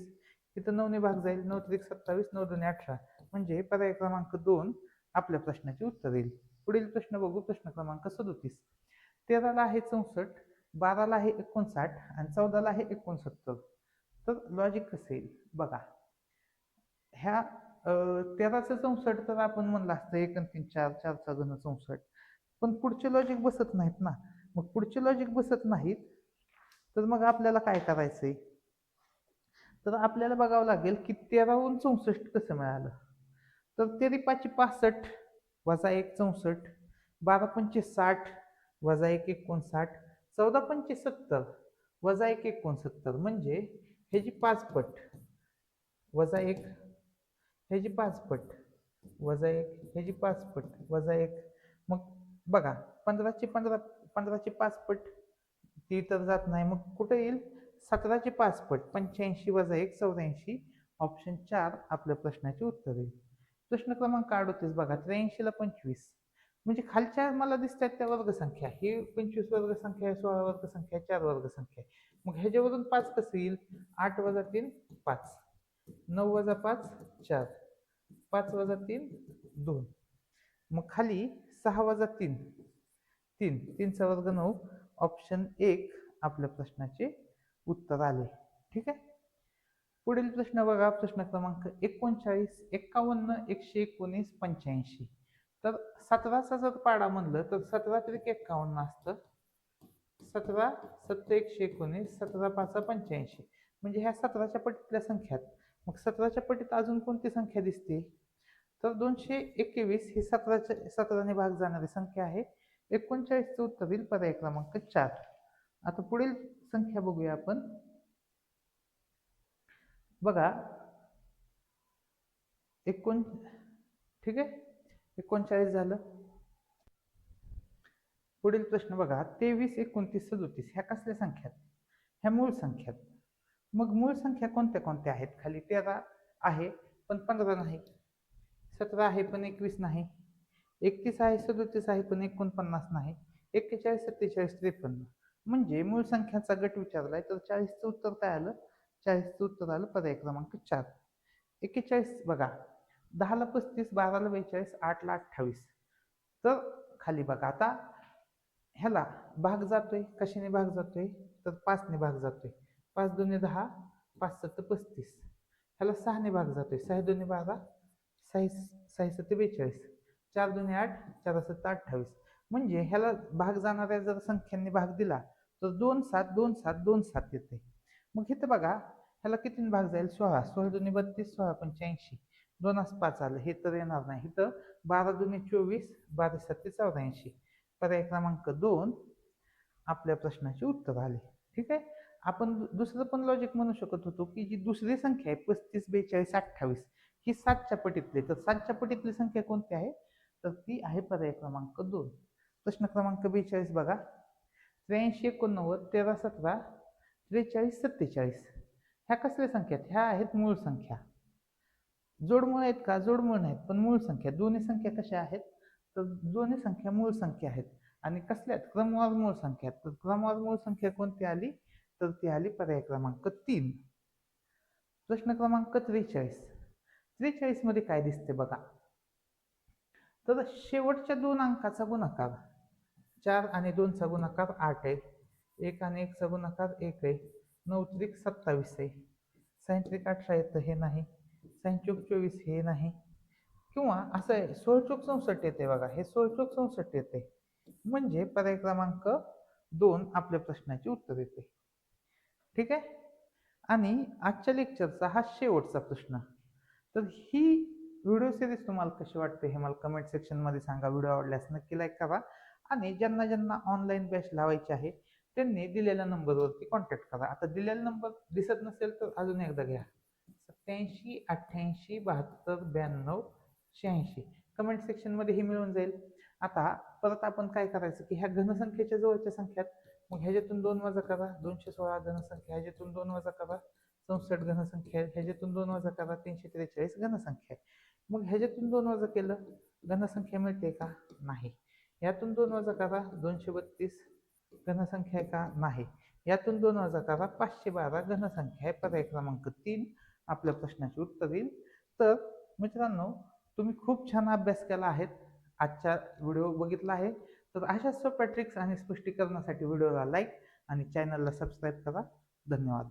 तिथं 9 ने भाग जाईल. 9 3 27, 9 2 18. म्हणजे पर्याय क्रमांक 2 आपल्या प्रश्नाचे उत्तर येईल. पुढील प्रश्न बघू. प्रश्न क्रमांक 37. 13ला आहे 64, 12ला आहे 59 आणि 14ला आहे 69. तर लॉजिक कसं येईल बघा. ह्या 13चं 64 तर आपण म्हणलं असतं 1 आणि 3 4, 4चा घन 64. पण पुढचे लॉजिक बसत नाहीत ना. मग पुढचे लॉजिक बसत नाहीत तर मग आपल्याला काय करायचंय? तर आपल्याला बघावं लागेल की 13हून 64 कसं मिळालं. तर 13 5 65 वजा 1 64, 12 5 60 वजा 1 59, 14 5 70 वजा 1 69. म्हणजे ह्याची 5 पट वजा 1, ह्याची 5 पट वजा 1, ह्याची 5 पट वजा 1. मग बघा 15ची 5 पट ती तर जात नाही. मग कुठे येईल? 17ची 5 पट 85 वजा 1 84. ऑप्शन 4 आपल्या प्रश्नाचे उत्तर येईल. प्रश्न क्रमांक 38 बघा. 83ला 25 म्हणजे खालच्या मला दिसतात त्या वर्गसंख्या. ही 25 वर्गसंख्या आहे, 16 वर्गसंख्या आहे, 4 वर्गसंख्या आहे. मग ह्याच्यावरून 5 कसं येईल? 8 वजा 3 5, 9 वजा 5 4, 5 वजा 3 2. मग खाली 6 वजा 3 3, 3चा वर्ग 9. ऑप्शन 1 आपल्या प्रश्नाचे उत्तर आले. ठीक आहे. पुढील प्रश्न बघा. प्रश्न क्रमांक 39. 51, 119, 85. तर 17चा जर पाडा म्हणलं तर 17 त्रिक 51 असतं. 17 7 119, 17 5 85. म्हणजे ह्या 17च्या पटीतल्या संख्या. मग 17च्या पटीत अजून कोणती संख्या दिसते? तर 221 ही 17ने भाग जाणारी संख्या आहे. 39चं उत्तर येईल पर्याय क्रमांक 4. आता पुढील संख्या बघूया आपण. बघा ठीक आहे. 39 झालं. पुढील प्रश्न बघा. 23 29 37 ह्या कसल्या संख्यात? ह्या मूळ संख्यात. मग मूळ संख्या कोणत्या कोणत्या आहेत? खाली 13 आहे पण 15 नाही, 17 आहे पण 21 नाही, 31 आहे 37 आहे पण 49 नाही, 41 47 53. म्हणजे मूळ संख्याचा गट विचारलाय. तर 40चं उत्तर काय आलं? 40चं उत्तर आलं पर्याय क्रमांक 4. 41 बघा. 10ला 35, 12ला 42, 8ला 28. तर खाली बघा आता ह्याला भाग जातोय, कशाने भाग जातोय तर 5ने भाग जातोय. 5 दुने 10, 5 सत्त 35. ह्याला 6ने भाग जातोय, 6 दुने 12, 6 सत्ते 42, 4 दुने 8, 4 सत्त 28. म्हणजे ह्याला भाग जाणाऱ्या जर संख्यांनी भाग दिला तर 2 7 2 7 2 7 येते. मग इथं बघा ह्याला कितीने भाग जाईल 16, 16 दुने 32, 16 85, 2 5 आलं हे तर येणार नाही. इथं 12 दुने 24, 12 सत्ते 84. पर्याय क्रमांक 2 आपल्या प्रश्नाचे उत्तर आले. ठीक आहे. आपण दुसरं पण लॉजिक म्हणू शकत होतो की जी दुसरी संख्या आहे 35 42 28 ही 7च्या पटीतली, तर 7च्या पटीतली संख्या कोणती आहे तर ती आहे पर्याय क्रमांक 2. प्रश्न क्रमांक 42 बघा. 83 89 13 17 43 47 ह्या कसल्या संख्या आहेत? ह्या आहेत मूळ संख्या. जोडमूळ आहेत का? जोडमूळ नाहीत, पण मूळ संख्या. दोन्ही संख्या कशा आहेत तर दोन्ही संख्या मूळ संख्या आहेत. आणि कसल्या आहेत? क्रमवार मूळ संख्या आहेत. तर क्रमवार मूळ संख्या कोणती आली तर ती आली पर्याय क्रमांक 3. प्रश्न क्रमांक 43. 43 मध्ये काय दिसते बघा. तर शेवटच्या 2 अंकाचा गुणाकार 4 आणि 2 चा गुणाकार 8 आहे. 1 आणि 1 चा गुणाकार 1 आहे. 9 त्रिक 27 आहे. 6 त्रिक 18 येतं हे नाही. 6 चोक 24 हे नाही. किंवा असं आहे 16 चोक 64 येते बघा, हे 16 चोक 64 येते. म्हणजे पर्याय क्रमांक 2 आपल्या प्रश्नाचे उत्तर येते. ठीक आहे. आणि आजच्या लेक्चरचा हा शेवटचा प्रश्न. तर ही व्हिडिओ सिरीज तुम्हाला कशी वाटते हे मला कमेंट सेक्शन मध्ये सांगा. व्हिडिओ आवडल्यास नक्की लाईक करा आणि ज्यांना ज्यांना ऑनलाईन बॅच लावायचे आहे त्यांनी दिलेल्या नंबरवरती कॉन्टॅक्ट करा. आता दिलेला नंबर दिसत नसेल तर अजून एकदा घ्या. 87 88 72 92 86. कमेंट सेक्शन मध्ये हे मिळून जाईल. आता परत आपण काय करायचं की ह्या घनसंख्येच्या जवळच्या संख्यात मग ह्याच्यातून 2 वजा करा. 216 घनसंख्या, ह्याच्यातून 2 वजा करा. 64 घनसंख्या आहे, ह्याच्यातून 2 वजा करा. 343 घनसंख्या आहे. मग ह्याच्यातून 2 वजा केलं घनसंख्या मिळते का? नाही. यातून 2 वजा करा. 232 घनसंख्या आहे का? नाही. यातून 2 वजा करा. 512 घनसंख्या आहे. पर्याय क्रमांक 3 आपल्या प्रश्नाचे उत्तर येईल. तर मित्रांनो, तुम्ही खूप छान अभ्यास केला आहे, आजचा व्हिडिओ बघितला आहे. तर अशा सोप्या ट्रिक्स आणि स्पष्टीकरणासाठी व्हिडिओला लाईक आणि चॅनलला सबस्क्राईब करा. धन्यवाद.